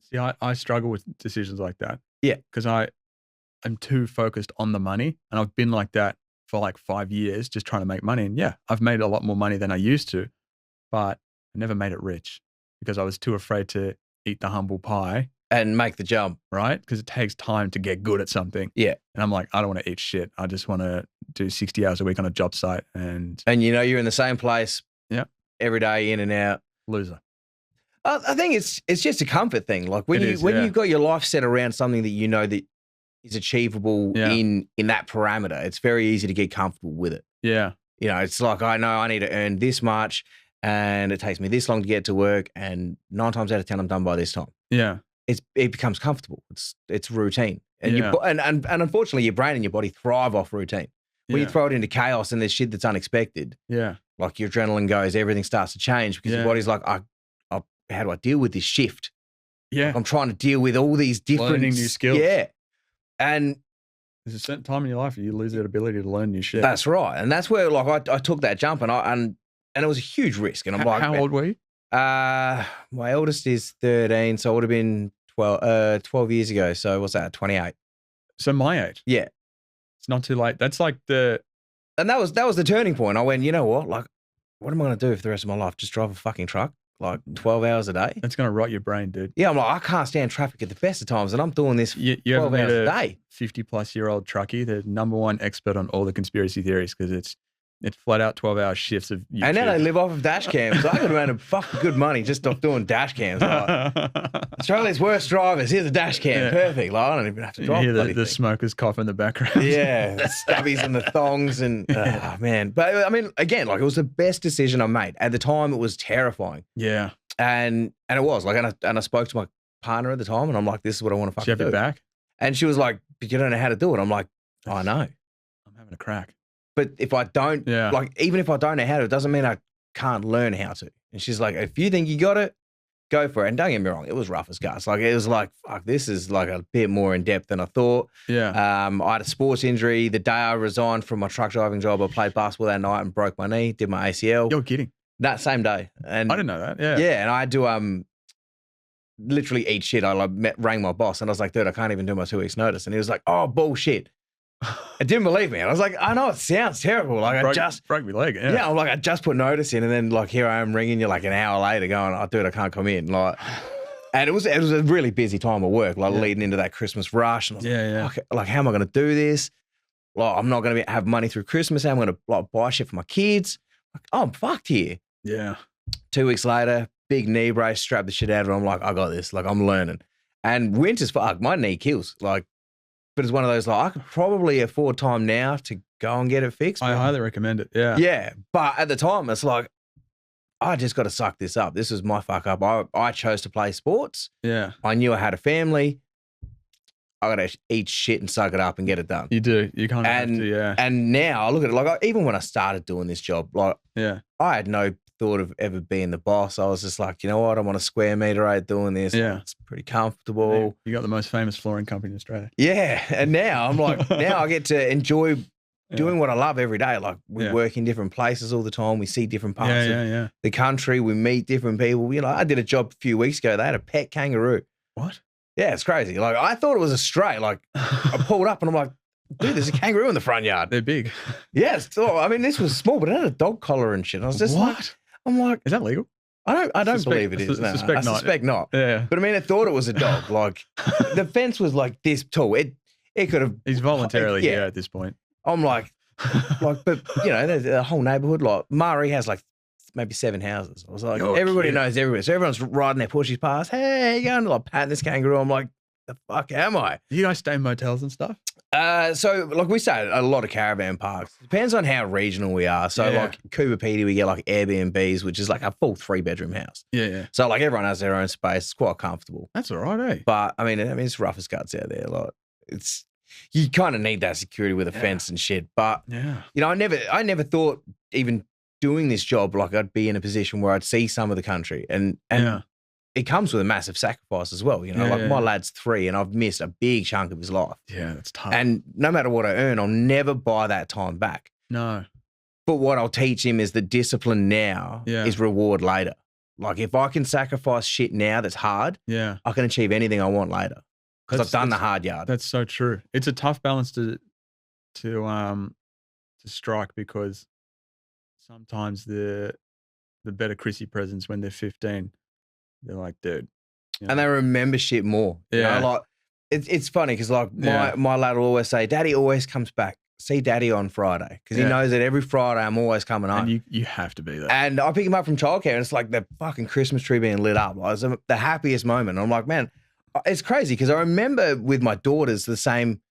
See, I struggle with decisions like that. Yeah. Because I'm too focused on the money, and I've been like that for like 5 years, just trying to make money. And I've made a lot more money than I used to, but I never made it rich because I was too afraid to eat the humble pie and make the jump. Right? Because it takes time to get good at something. Yeah. And I'm like, I don't want to eat shit. I just want to do 60 hours a week on a job site. And you're in the same place yeah, every day, in and out. Loser. I think it's just a comfort thing. Like when you've got your life set around something that you know that is achievable in that parameter, it's very easy to get comfortable with it. Yeah. It's like, I know I need to earn this much and it takes me this long to get to work, and 9 times out of 10 I'm done by this time. Yeah. It becomes comfortable. It's routine. And and unfortunately your brain and your body thrive off routine. When you throw it into chaos and there's shit that's unexpected, like your adrenaline goes, everything starts to change because your body's like, how do I deal with this shift? Yeah. Like I'm trying to deal with all these different learning new skills. Yeah. And there's a certain time in your life where you lose that ability to learn new shit. That's right. And that's where like I took that jump and it was a huge risk. And I'm like, how old were you? My eldest is 13, so it would have been 12 years ago. So what's that? 28. So my age. Yeah. It's not too late. That's like and that was the turning point. I went, you know what? Like, what am I going to do for the rest of my life? Just drive a fucking truck? Like 12 hours a day? That's going to rot your brain, dude. Yeah, I'm like, I can't stand traffic at the best of times, and I'm doing this 12 hours a day. 50-plus-year-old truckie, the #1 expert on all the conspiracy theories, because it's flat out 12-hour shifts of YouTube. And now they live off of dash cams. So I could have earned fucking good money just off doing dash cams. Like, Australia's worst drivers. Here's a dash cam. Perfect. Like, I don't even have to drive. You hear the smokers cough in the background. Yeah, the stubbies and the thongs and oh man. But I mean, again, like it was the best decision I made. At the time, it was terrifying. Yeah, and it was like, and I spoke to my partner at the time, and I'm like, this is what I want to fucking do. Did you have it back? And she was like, but you don't know how to do it. I'm like, I know. I'm having a crack. But if I don't, like, even if I don't know how to, it doesn't mean I can't learn how to. And she's like, if you think you got it, go for it. And don't get me wrong, it was rough as guts. Like, it was like, fuck, this is like a bit more in depth than I thought. Yeah. I had a sports injury. The day I resigned from my truck driving job, I played basketball that night and broke my knee, did my ACL. You're kidding. That same day. And I didn't know that. Yeah. Yeah. And I had to literally eat shit. I rang my boss and I was like, dude, I can't even do my 2 weeks notice. And he was like, oh, bullshit. I didn't believe me. And I was like, I know it sounds terrible. Like I just broke my leg. Yeah. Yeah, I'm like, I just put notice in, and then like here I am ringing you like an hour later, going, "Oh, dude, I can't come in." Like, and it was a really busy time of work, like leading into that Christmas rush. And I was like, how am I going to do this? Like, I'm not going to have money through Christmas. How am I going to like buy shit for my kids? Like, oh, I'm fucked here. Yeah. 2 weeks later, big knee brace, strap the shit out of it. I'm like, I got this. Like, I'm learning. And winter's fuck. My knee kills. Like. But it's one of those, like, I could probably afford time now to go and get it fixed. I highly recommend it. Yeah. Yeah. But at the time, it's like, I just got to suck this up. This is my fuck up. I chose to play sports. Yeah. I knew I had a family. I got to eat shit and suck it up and get it done. You do. You kind of have to, yeah. And now I look at it, like, even when I started doing this job, like, I had no thought of ever being the boss. I was just like, you know what? I'm on a square meter rate doing this. Yeah. It's pretty comfortable. You got the most famous flooring company in Australia. Yeah. And now I'm like, now I get to enjoy doing what I love every day. Like we work in different places all the time. We see different parts of the country. We meet different people. You know, I did a job a few weeks ago. They had a pet kangaroo. What? Yeah, it's crazy. Like I thought it was a stray. Like I pulled up and I'm like, dude, there's a kangaroo in the front yard. They're big. Yes. Oh, I mean, this was small, but it had a dog collar and shit. I was just like, I'm like, is that legal? I don't believe it is. No, I suspect not. Yeah. But I mean, I thought it was a dog. Like the fence was like this tall. It could have. He's voluntarily here at this point. I'm like, but you know, there's a whole neighborhood. Like Murray has like maybe 7 houses. I was like, everybody knows everywhere. So everyone's riding their pushies past. Hey, you going to like patting this kangaroo? I'm like, the fuck am I? You guys stay in motels and stuff? So like we stay at a lot of caravan parks. Depends on how regional we are. So like Cooper Pedy, we get like Airbnbs, which is like a full 3-bedroom house. Yeah. So like everyone has their own space. It's quite comfortable. That's all right, eh? But I mean, it's rough as guts out there. Like you kind of need that security with a fence and shit. But you know, I never thought even doing this job like I'd be in a position where I'd see some of the country and it comes with a massive sacrifice as well. You know, my lad's 3 and I've missed a big chunk of his life. Yeah, that's tough. And no matter what I earn, I'll never buy that time back. No. But what I'll teach him is the discipline now is reward later. Like if I can sacrifice shit now that's hard, I can achieve anything I want later because I've done the hard yard. That's so true. It's a tough balance to strike because sometimes the better Chrissy presents when they're 15, they're like, dude, and they remember shit more. Yeah. You know, like it's funny because like my lad will always say, Daddy always comes back. See Daddy on Friday because he knows that every Friday I'm always coming home. And you have to be there. And I pick him up from childcare and it's like the fucking Christmas tree being lit up. Like, it's the happiest moment. I'm like, man, it's crazy because I remember with my daughters the same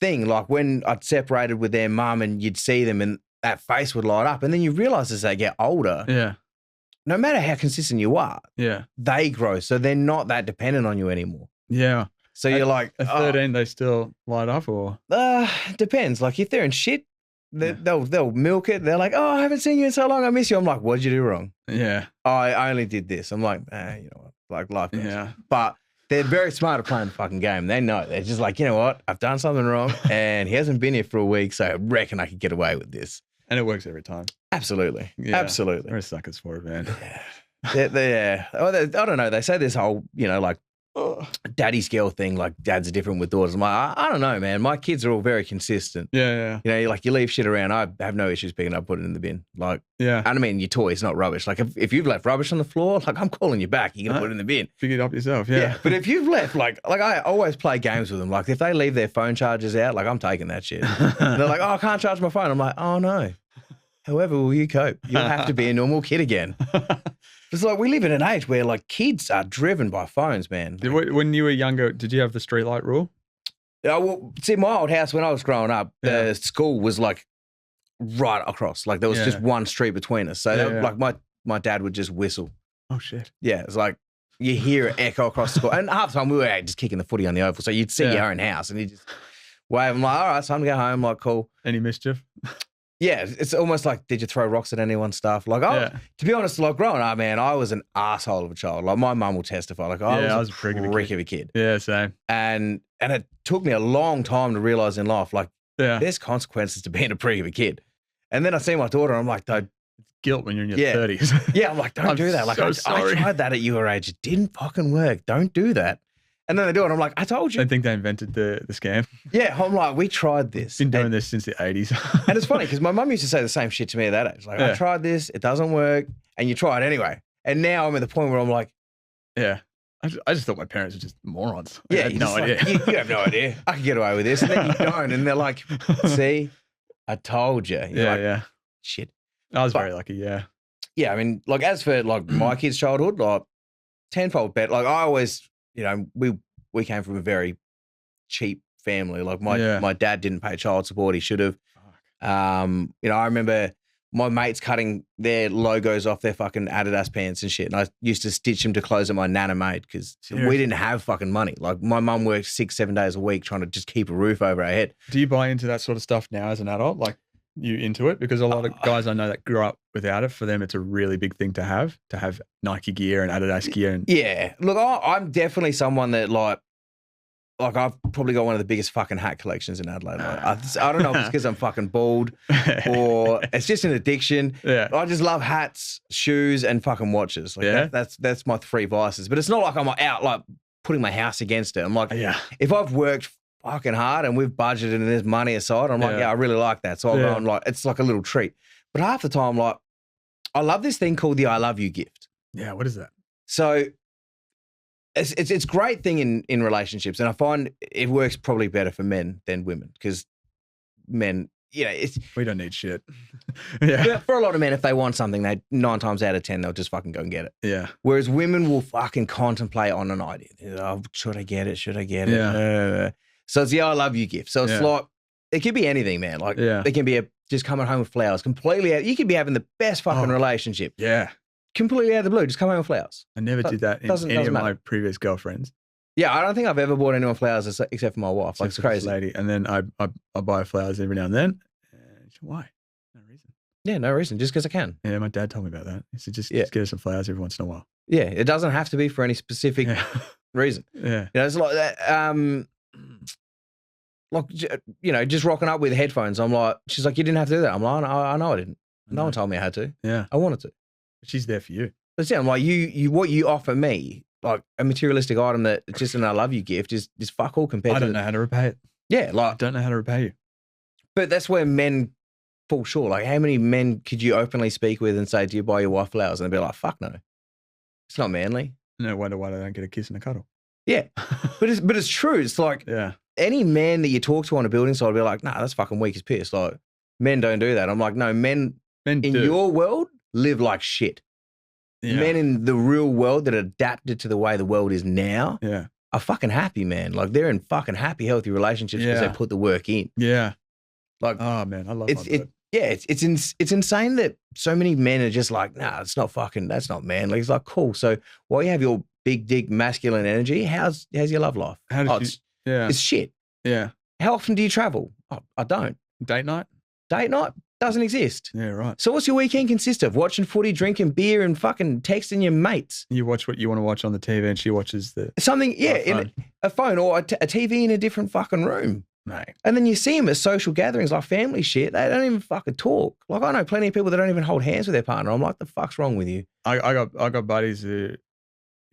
thing. Like when I'd separated with their mum and you'd see them and that face would light up. And then you realize as they get older, no matter how consistent you are, they grow. So they're not that dependent on you anymore. Yeah. So you're like, at 13, they still light up, or depends. Like if they're in shit, they'll milk it. They're like, oh, I haven't seen you in so long. I miss you. I'm like, what'd you do wrong? Yeah, I only did this. I'm like, you know what? Like life goes. Yeah. But they're very smart at playing the fucking game. They know. They're just like, you know what? I've done something wrong, and he hasn't been here for a week, so I reckon I could get away with this. And it works every time. Absolutely, Yeah. absolutely. We're suckers for it, man. Yeah. I don't know. They say this whole, you know, like daddy's girl thing, like dads are different with daughters. I'm like, I don't know, man. My kids are all very consistent. Yeah. You know, like you leave shit around, I have no issues picking up, putting it in the bin. Like, and I mean, your toys, not rubbish. Like if you've left rubbish on the floor, like I'm calling you back. You're going to put it in the bin. Figure it up yourself, yeah. But if you've left, like I always play games with them. Like if they leave their phone chargers out, like I'm taking that shit. They're like, oh, I can't charge my phone. I'm like, oh no. However will you cope? You'll have to be a normal kid again. It's like we live in an age where like kids are driven by phones, man. When you were younger, did you have the streetlight rule? Well, see, my old house when I was growing up, the school was like right across. Like there was just one street between us. So like my dad would just whistle. Oh shit. Yeah, it's like you hear it echo across the school. And half the time we were just kicking the footy on the oval. So you'd see your own house and you just wave. I'm like, all right, it's time to go home. Like, cool. Any mischief? Yeah, it's almost like, did you throw rocks at anyone's stuff? Like, to be honest, like growing up, man, I was an asshole of a child. Like my mum will testify. Like I was a prick of a kid. Yeah, same. And it took me a long time to realize in life, like, there's consequences to being a prick of a kid. And then I see my daughter, and I'm like, don't. Guilt when you're in your 30s. Yeah, I'm like, don't do that. Like, I tried that at your age. It didn't fucking work. Don't do that. And then they do it. I'm like, I told you. I think they invented the scam. Yeah, I'm like, we tried this. Been doing this since the 80s. And it's funny because my mum used to say the same shit to me at that age. Like, I tried this, it doesn't work, and you try it anyway. And now I'm at the point where I'm like, I just thought my parents were just morons. Yeah, I had no idea. Like, you have no idea. I could get away with this. And then you don't. And they're like, see, I told you. You're like, shit. I was very lucky, yeah. Yeah, I mean, like as for like my kids' childhood, like tenfold better. Like I always, you know, we came from a very cheap family. Like my dad didn't pay child support. He should have. You know, I remember my mates cutting their logos off their fucking Adidas pants and shit. And I used to stitch them to clothes that my nana made because we didn't have fucking money. Like my mum worked 6-7 days a week trying to just keep a roof over our head. Do you buy into that sort of stuff now as an adult? Like you into it? Because a lot of guys I know that grew up without it, for them it's a really big thing to have Nike gear and Adidas gear. And yeah. Look, I'm definitely someone that like I've probably got one of the biggest fucking hat collections in Adelaide. Like, I don't know if it's because I'm fucking bald or it's just an addiction. Yeah. I just love hats, shoes, and fucking watches. Like that's my three vices. But it's not like I'm out like putting my house against it. I'm like, if I've worked fucking hard and we've budgeted and there's money aside, I'm like, I really like that. So I'll go and like, it's like a little treat. But half the time, like, I love this thing called the I love you gift. Yeah. What is that? So it's a great thing in relationships, and I find it works probably better for men than women because men, you know, we don't need shit. For a lot of men, if they want something, 9 times out of 10 they'll just fucking go and get it. Yeah. Whereas women will fucking contemplate on an idea. Oh, should I get it? Should I get it? Yeah. So it's the I love you gift. So it's like it could be anything, man. Like it can be just coming home with flowers. You could be having the best fucking relationship. Yeah. Completely out of the blue, just come home with flowers. I never did that in any of my previous girlfriends. Yeah, I don't think I've ever bought anyone flowers except for my wife. Like, it's crazy. Lady. And then I buy flowers every now and then. Why? No reason. Yeah, no reason. Just because I can. Yeah, my dad told me about that. He said, just get her some flowers every once in a while. Yeah, it doesn't have to be for any specific reason. Yeah. You know, it's like that. Like, you know, just rocking up with headphones. I'm like, she's like, you didn't have to do that. I'm like, I know I didn't. No one told me I had to. Yeah. I wanted to. She's there for you. That's it. I'm like, what you offer me, like a materialistic item that just an I love you gift is fuck all compared to. I don't know how to repay it. Yeah, like I don't know how to repay you. But that's where men fall short. Like, how many men could you openly speak with and say, "Do you buy your wife flowers?" And they'd be like, "Fuck no, it's not manly." No wonder why they don't get a kiss and a cuddle. Yeah. But it's true. It's like any man that you talk to on a building site will be like, nah, that's fucking weak as piss. Like, men don't do that. I'm like, no, men in your world live like shit. Yeah. Men in the real world that are adapted to the way the world is now are fucking happy, man. Like, they're in fucking happy, healthy relationships because they put the work in. Yeah. Like, oh man, I love it. It's insane that so many men are just like, nah, it's not fucking, that's not manly. It's like, cool. So while you have your big dick masculine energy, how's your love life? It's shit. Yeah. How often do you travel? Oh, I don't. Date night? Date night doesn't exist. Yeah, right. So what's your weekend consist of? Watching footy, drinking beer, and fucking texting your mates. You watch what you want to watch on the TV, and she watches something. Yeah, in a phone or a TV in a different fucking room. Mate. And then you see them at social gatherings like family shit. They don't even fucking talk. Like, I know plenty of people that don't even hold hands with their partner. I'm like, the fuck's wrong with you? I got buddies who,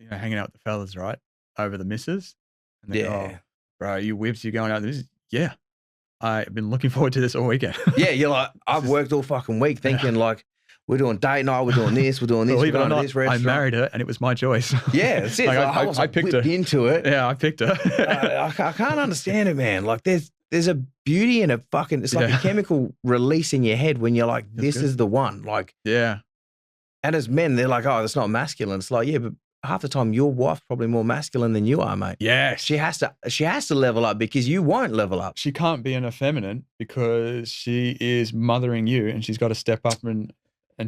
you know, hanging out with the fellas, right, over the missus. And they go, oh, bro, you whips, you going out with this? Yeah. I've been looking forward to this all weekend. Yeah, you're like, I've worked all fucking week thinking like, we're doing date night, we're doing this, we're doing this, we're going to this restaurant. I married her and it was my choice. Yeah, that's it. Like, I picked her into it. Yeah, I picked her. I can't understand it, man. Like, there's a beauty in a fucking, it's like a chemical release in your head when you're like, this is the one. Like, yeah. And as men, they're like, oh, that's not masculine. It's like, yeah, but half the time your wife's probably more masculine than you are, mate. Yeah. She has to level up because you won't level up. She can't be an effeminate because she is mothering you and she's got to step up and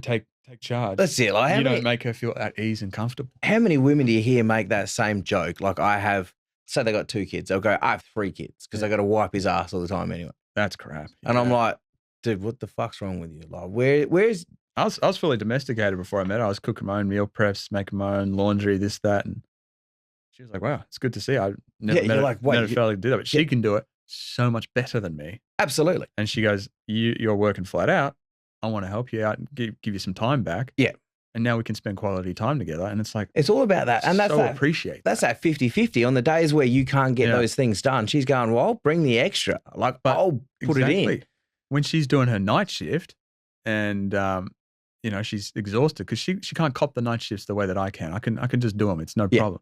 take charge. That's it. Like, you don't make her feel at ease and comfortable. How many women do you hear make that same joke? Like, I have, say they got 2 kids. They'll go, I have 3 kids because I got to wipe his ass all the time anyway. That's crap. And I'm like, dude, what the fuck's wrong with you? Like, where's... I was fully domesticated before I met her. I was cooking my own meal preps, making my own laundry, this, that. And she was like, wow, it's good to see. I never felt like do that. But she can do it so much better than me. Absolutely. And she goes, you're working flat out. I want to help you out and give you some time back. Yeah. And now we can spend quality time together. And it's like, it's all about that. And that's so appreciate that's that 50-50 on the days where you can't get those things done. She's going, well, I'll bring the extra. Like, I'll put it in. When she's doing her night shift and, you know, she's exhausted because she can't cop the night shifts the way that I can. I can just do them. It's no problem.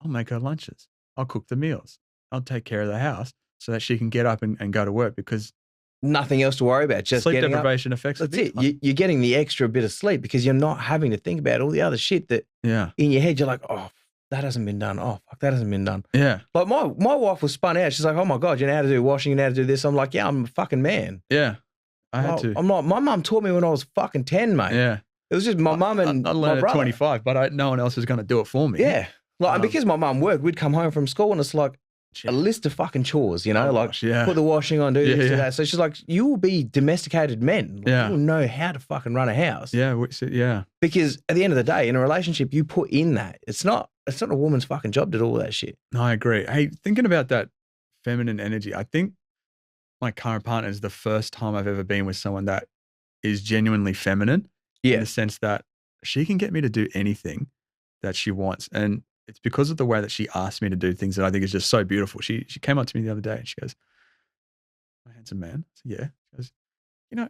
I'll make her lunches. I'll cook the meals. I'll take care of the house so that she can get up and go to work because nothing else to worry about. Just sleep deprivation affects that's it. You're getting the extra bit of sleep because you're not having to think about all the other shit that in your head you're like, oh, that hasn't been done. Oh, fuck, that hasn't been done. Yeah. Like my wife was spun out. She's like, oh my God, you know how to do washing, you know how to do this. I'm like, yeah, I'm a fucking man. Yeah. I had to. I'm like, my mum taught me when I was fucking 10, mate. Yeah. It was just my mum and I learned at 25, but no one else was going to do it for me. Yeah. Like, because my mum worked, we'd come home from school and it's like a list of fucking chores, you know, put the washing on, do this, do that. So she's like, you will be domesticated men. Like, you will know how to fucking run a house. Yeah. Because at the end of the day, in a relationship, you put in that. It's not a woman's fucking job to do all that shit. No, I agree. Hey, thinking about that feminine energy, I think my current partner is the first time I've ever been with someone that is genuinely feminine in the sense that she can get me to do anything that she wants. And it's because of the way that she asks me to do things that I think is just so beautiful. She came up to me the other day and she goes, my handsome man. I said, yeah. She goes, you know,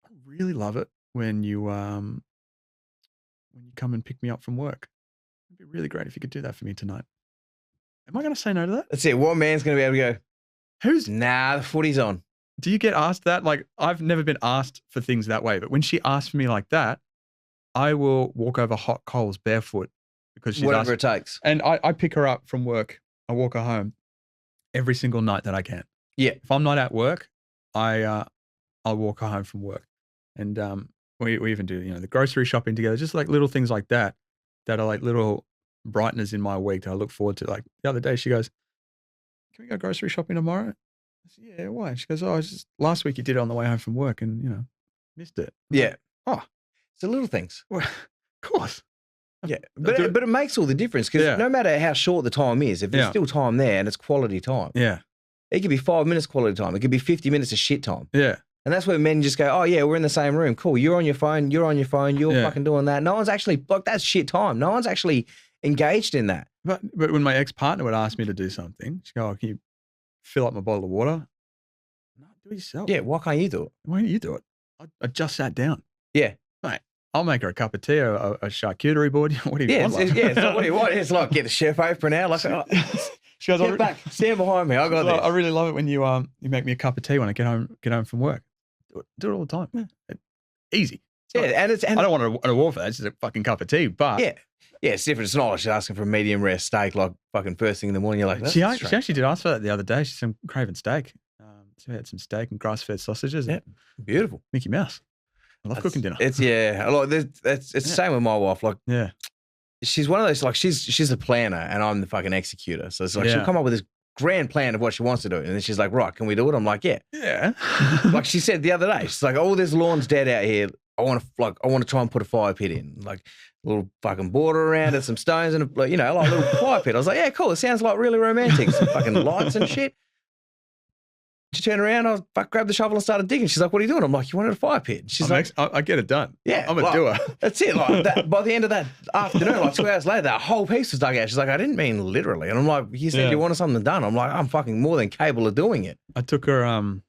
I really love it when you come and pick me up from work. It'd be really great if you could do that for me tonight. Am I going to say no to that? That's it. What man's going to be able to go, the footy's on. Do you get asked that? Like, I've never been asked for things that way, but when she asks for me like that, I will walk over hot coals barefoot because she's whatever it takes. And I pick her up from work. I walk her home every single night that I can. Yeah. If I'm not at work, I'll walk her home from work. And we even do, you know, the grocery shopping together, just like little things like that are like little brighteners in my week that I look forward to. Like the other day she goes, can we go grocery shopping tomorrow? I said, yeah, why? She goes, oh, it's just last week you did it on the way home from work and, you know, missed it. I'm like, oh. It's the little things. Well, of course. Yeah, but it makes all the difference because no matter how short the time is, if there's still time there and it's quality time, it could be 5 minutes quality time. It could be 50 minutes of shit time. Yeah. And that's where men just go, oh, yeah, we're in the same room. Cool. You're on your phone. You're fucking doing that. No one's actually, like, that's shit time. No one's actually engaged in that. But when my ex-partner would ask me to do something, she'd go, oh, can you fill up my bottle of water? No, do it yourself. Yeah, why can't you do it? Why don't you do it? I just sat down. Yeah. Mate, I'll make her a cup of tea or a charcuterie board. What do you want? It's like, what do you want? It's like, get the chef apron out. Like, she goes, get back, stand behind me. I got this. I really love it when you make me a cup of tea when I get home from work. Do it all the time. Yeah. Easy. And I don't want an award for that. It's just a fucking cup of tea. But yeah, it's different. It's not like she's asking for a medium rare steak like fucking first thing in the morning. You're like, she actually did ask for that the other day. She's craving steak. So we had some steak and grass-fed sausages. Yeah, beautiful. Mickey Mouse. I love cooking dinner. It's the same with my wife. Like, yeah, she's one of those, like, she's a planner and I'm the fucking executor. So it's like she'll come up with this grand plan of what she wants to do, and then she's like, right, can we do it? I'm like, yeah. Like she said the other day, she's like, oh, this lawn's dead out here. I want to try and put a fire pit in, like a little fucking border around it, some stones and like a little fire pit. I was like, yeah, cool. It sounds like really romantic. Some fucking lights and shit. She turned around, I grabbed the shovel and started digging. She's like, what are you doing? I'm like, you wanted a fire pit. She's like, I get it done. Yeah. I'm a doer. That's it. Like by the end of that afternoon, like 2 hours later, that whole piece was dug out. She's like, I didn't mean literally. And I'm like, you said you wanted something done. I'm like, I'm fucking more than capable of doing it. I took my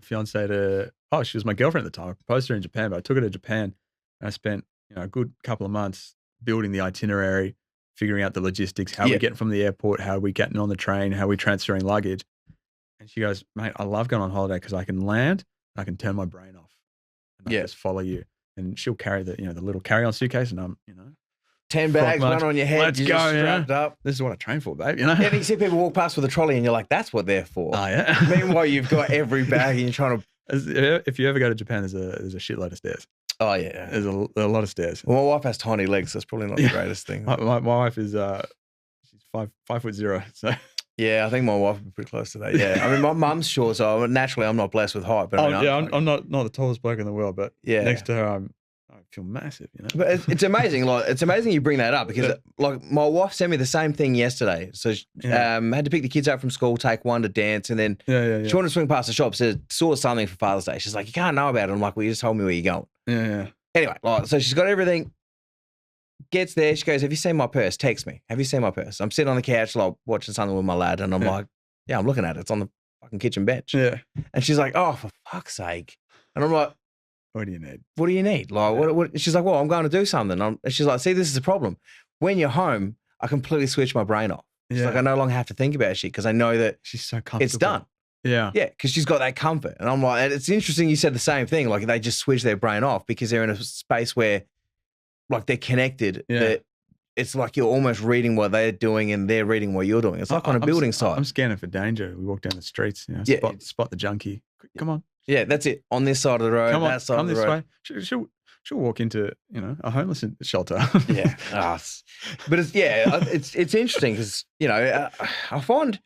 fiance to, she was my girlfriend at the time. I proposed to her in Japan, but I took her to Japan and I spent, a good couple of months building the itinerary, figuring out the logistics, how we get from the airport, how we getting on the train, how we transferring luggage. And she goes, mate, I love going on holiday because I can land, I can turn my brain off, and I just follow you. And she'll carry the little carry-on suitcase, and I'm 10 bags, one on your head, let's go, strapped up. This is what I train for, babe. Yeah, you see people walk past with a trolley, and you're like, that's what they're for. Oh yeah. Meanwhile, you've got every bag, and you're trying to. If you ever go to Japan, there's a shitload of stairs. Oh yeah, there's a lot of stairs. Well, my wife has tiny legs, so it's probably not the greatest thing. My wife is she's 5'0", so. Yeah, I think my wife would be pretty close to that. Yeah, I mean, my mum's short, so naturally I'm not blessed with height. But I'm not the tallest bloke in the world, but next to her, I feel massive. But it's amazing. Like, it's amazing you bring that up because, like, my wife sent me the same thing yesterday. So, had to pick the kids up from school, take one to dance, and then she wanted to swing past the shop, saw something for Father's Day. She's like, you can't know about it. I'm like, well, you just told me where you're going. Yeah. Anyway, so she's got everything. Gets there, she goes, have you seen my purse? Text me. Have you seen my purse? I'm sitting on the couch, like, watching something with my lad, and I'm like, yeah, I'm looking at it. It's on the fucking kitchen bench. Yeah. And she's like, oh, for fuck's sake. And I'm like, what do you need? What do you need? Like, what? She's like, well, I'm going to do something. And she's like, see, this is the problem. When you're home, I completely switch my brain off. She's like, I no longer have to think about shit because I know that she's so comfortable. It's done. Yeah. Yeah, because she's got that comfort. And I'm like, and it's interesting you said the same thing. Like, they just switch their brain off because they're in a space where, like, they're connected. Yeah. That it's like you're almost reading what they're doing and they're reading what you're doing. It's like on a building site. I'm scanning for danger. We walk down the streets, spot the junkie. Come on. Yeah, that's it. On this side of the road, that side of the road. She'll walk into, a homeless shelter. Yeah. But it's interesting because, I find,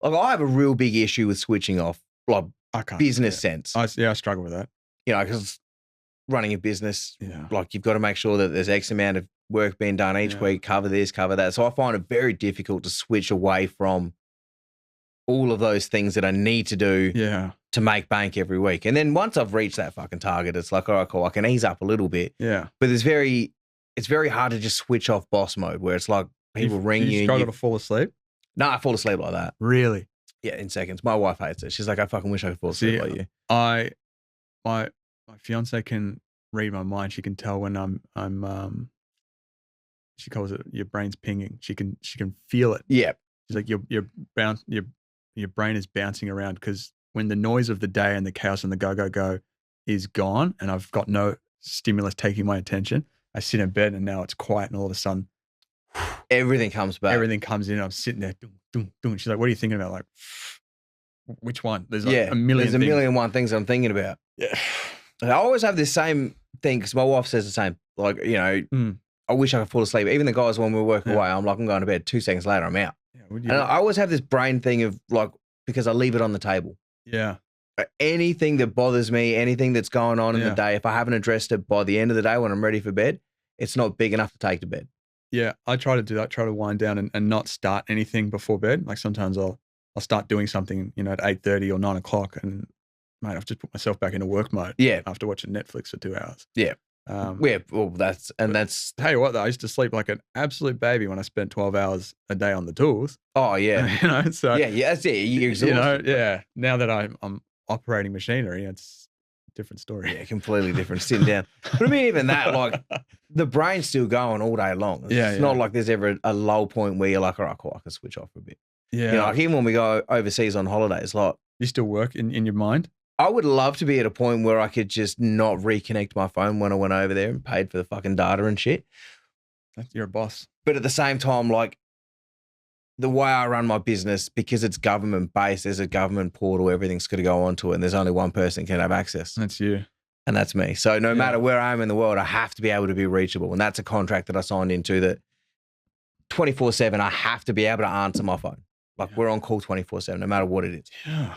like, I have a real big issue with switching off, like, business sense. I struggle with that. Because running a business, like, you've got to make sure that there's X amount of work being done each week, cover this, cover that. So I find it very difficult to switch away from all of those things that I need to do to make bank every week. And then once I've reached that fucking target, it's like, all right, cool, I can ease up a little bit. Yeah. But it's very hard to just switch off boss mode where it's like people ring you. You struggle to fall asleep? No, I fall asleep like that. Really? Yeah, in seconds. My wife hates it. She's like, I fucking wish I could fall asleep like you. My fiance can read my mind. She can tell when I'm she calls it your brain's pinging. She can feel it. Yeah. She's like your brain is bouncing around because when the noise of the day and the chaos and the go is gone and I've got no stimulus taking my attention, I sit in bed and now it's quiet and all of a sudden everything comes back. Everything comes in. I'm sitting there doing. She's like, what are you thinking about? Like, which one? There's like a million. There's a million and one things I'm thinking about. Yeah. I always have this same thing because my wife says the same. Like, I wish I could fall asleep. Even the guys when we work away, I'm like, I'm going to bed. 2 seconds later, I'm out. Yeah, and I always have this brain thing of like, because I leave it on the table. Yeah. Anything that bothers me, anything that's going on in the day, if I haven't addressed it by the end of the day when I'm ready for bed, it's not big enough to take to bed. Yeah, I try to do that. Try to wind down and not start anything before bed. Like sometimes I'll start doing something, at 8:30 or 9 o'clock, and mate, I've just put myself back into work mode. Yeah. After watching Netflix for 2 hours. Yeah. Well, that's. Tell you what, though, I used to sleep like an absolute baby when I spent 12 hours a day on the tools. Oh yeah. So yeah, that's it. You're exhausted. Now that I'm operating machinery, it's different story. Yeah, completely different. Sitting down. But I mean, even that, like, the brain's still going all day long. It's not like there's ever a low point where you're like, all right, cool, I can switch off for a bit. Yeah. You know, like even when we go overseas on holidays, like. You still work in your mind? I would love to be at a point where I could just not reconnect my phone when I went over there and paid for the fucking data and shit. You're a boss. But at the same time, like, the way I run my business, because it's government based, there's a government portal, everything's got to go onto it, and there's only one person can have access. That's you. And that's me. So no matter where I am in the world, I have to be able to be reachable. And that's a contract that I signed into, that 24/7, I have to be able to answer my phone. Like, we're on call 24/7, no matter what it is. Yeah.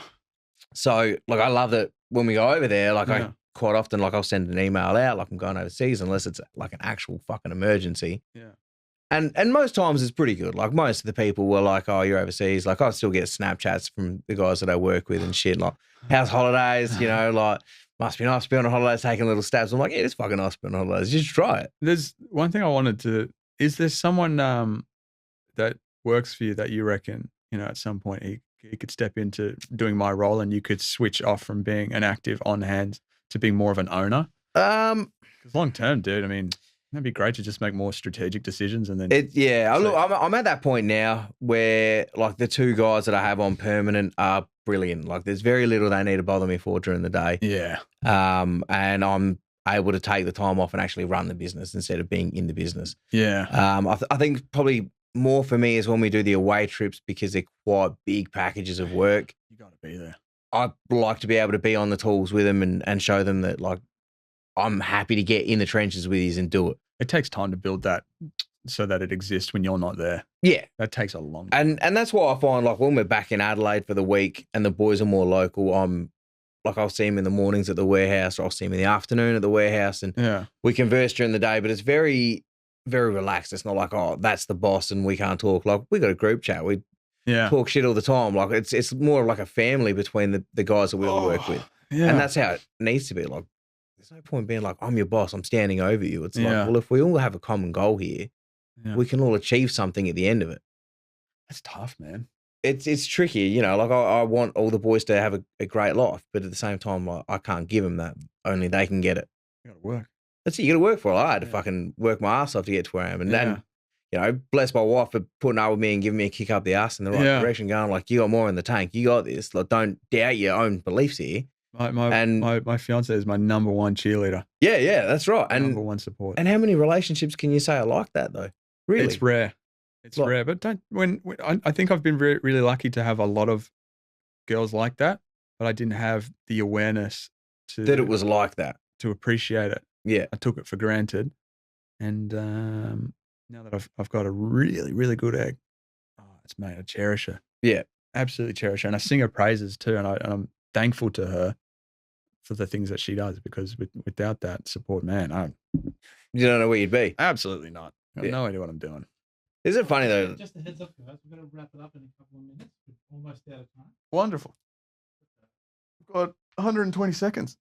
So, like, I love that when we go over there, like, I quite often, like, I'll send an email out, like, I'm going overseas, unless it's like an actual fucking emergency. Yeah. And most times it's pretty good. Like, most of the people were like, oh, you're overseas. Like, I still get Snapchats from the guys that I work with and shit. Like, how's holidays? You know, like, must be nice to be on a holiday, taking little stabs. I'm like, yeah, it's fucking nice to be on holidays. Just try it. There's one thing I wanted to, is there someone that works for you that you reckon, you know, at some point he could step into doing my role and you could switch off from being an active on hand to being more of an owner? Because long term, dude, I mean, it'd be great to just make more strategic decisions and then. Look, I'm at that point now where, like, the two guys that I have on permanent are brilliant. Like, there's very little they need to bother me for during the day. Yeah. And I'm able to take the time off and actually run the business instead of being in the business. Yeah. I think probably more for me is when we do the away trips, because they're quite big packages of work. You got to be there. I like to be able to be on the tools with them and show them that, like, I'm happy to get in the trenches with you and do it. It takes time to build that so that it exists when you're not there. Yeah. That takes a long time. And that's why I find, like, when we're back in Adelaide for the week and the boys are more local, I'll see them in the mornings at the warehouse, or I'll see them in the afternoon at the warehouse, and we converse during the day, but it's very, very relaxed. It's not like, oh, that's the boss and we can't talk. Like, we got a group chat. We talk shit all the time. Like, it's more of like a family between the guys that we all work with. Yeah. And that's how it needs to be. Like, there's no point being like, I'm your boss, I'm standing over you. It's like, well, if we all have a common goal here, we can all achieve something at the end of it. That's tough, man. It's tricky, you know, like, I want all the boys to have a great life, but at the same time, like, I can't give them that. Only they can get it. You got to work. That's it. You got to work for it. I had to fucking work my ass off to get to where I am. And then, you know, bless my wife for putting up with me and giving me a kick up the ass in the right direction, going like, you got more in the tank. You got this. Like, don't doubt your own beliefs here. My fiance is my number one cheerleader. Yeah, that's right. And number one support. And how many relationships can you say are like that, though? Really? It's rare. It's rare. But I think I've been really lucky to have a lot of girls like that, but I didn't have the awareness that it was like that, to appreciate it. Yeah. I took it for granted. And now that I've got a really, really good egg, I cherish her. Yeah. Absolutely cherish her. And I sing her praises too. And I'm thankful to her for the things that she does, because without that support, man, you don't know where you'd be. Absolutely not. I have no idea what I'm doing. Isn't it funny though? Just a heads up, guys. We're going to wrap it up in a couple of minutes. We're almost out of time. Wonderful. We've got 120 seconds.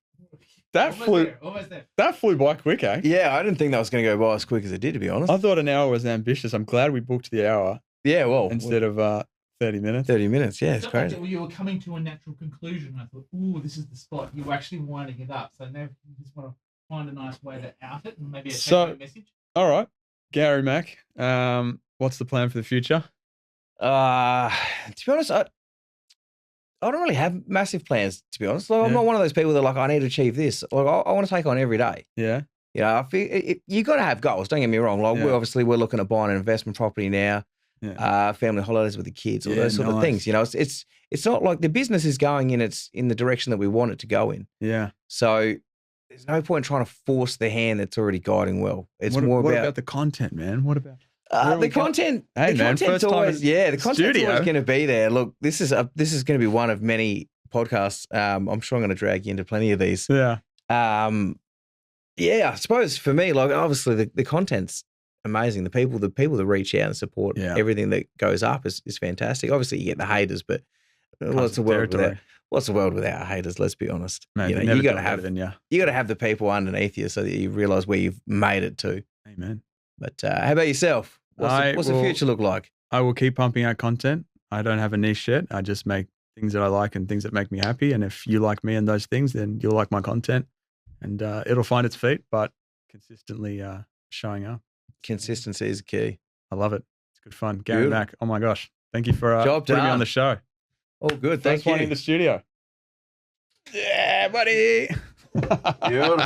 Almost there. That flew by quick, eh? Yeah, I didn't think that was going to go by as quick as it did, to be honest. I thought an hour was ambitious. I'm glad we booked the hour. Yeah, well, instead of 30 minutes. 30 minutes, yeah, it's crazy. Like you were coming to a natural conclusion. I thought, ooh, this is the spot. You were actually winding it up. So now you just want to find a nice way to out it and maybe a take-home message. All right, Gary Mac. What's the plan for the future? To be honest, I don't really have massive plans, to be honest. Like, I'm not one of those people that, like, I need to achieve this. Like, I want to take on every day. Yeah. You know, I feel you got to have goals. Don't get me wrong. Like, we're looking at buying an investment property now. Yeah. Family holidays with the kids, all those sort of things. You know, it's not like the business is going in the direction that we want it to go in. Yeah. So there's no point trying to force the hand that's already guiding well. It's what about the content, man? What about the content? Hey, man, content's always the content's always going to be there. Look, this is going to be one of many podcasts. I'm sure I'm going to drag you into plenty of these. Yeah. I suppose for me, like, obviously the content's amazing. The people that reach out and support everything that goes up is fantastic. Obviously, you get the haters, but what's the world without haters? Let's be honest. Man, you got to have the people underneath you so that you realize where you've made it to. Amen. But how about yourself? What's the future look like? I will keep pumping out content. I don't have a niche yet. I just make things that I like and things that make me happy. And if you like me and those things, then you'll like my content, and it'll find its feet, but consistently showing up. Consistency is key. I love it. It's good fun. Gary Mack, oh my gosh. Thank you for putting me on the show. Oh, good. Thank you. First one in the studio. Yeah, buddy. Beautiful.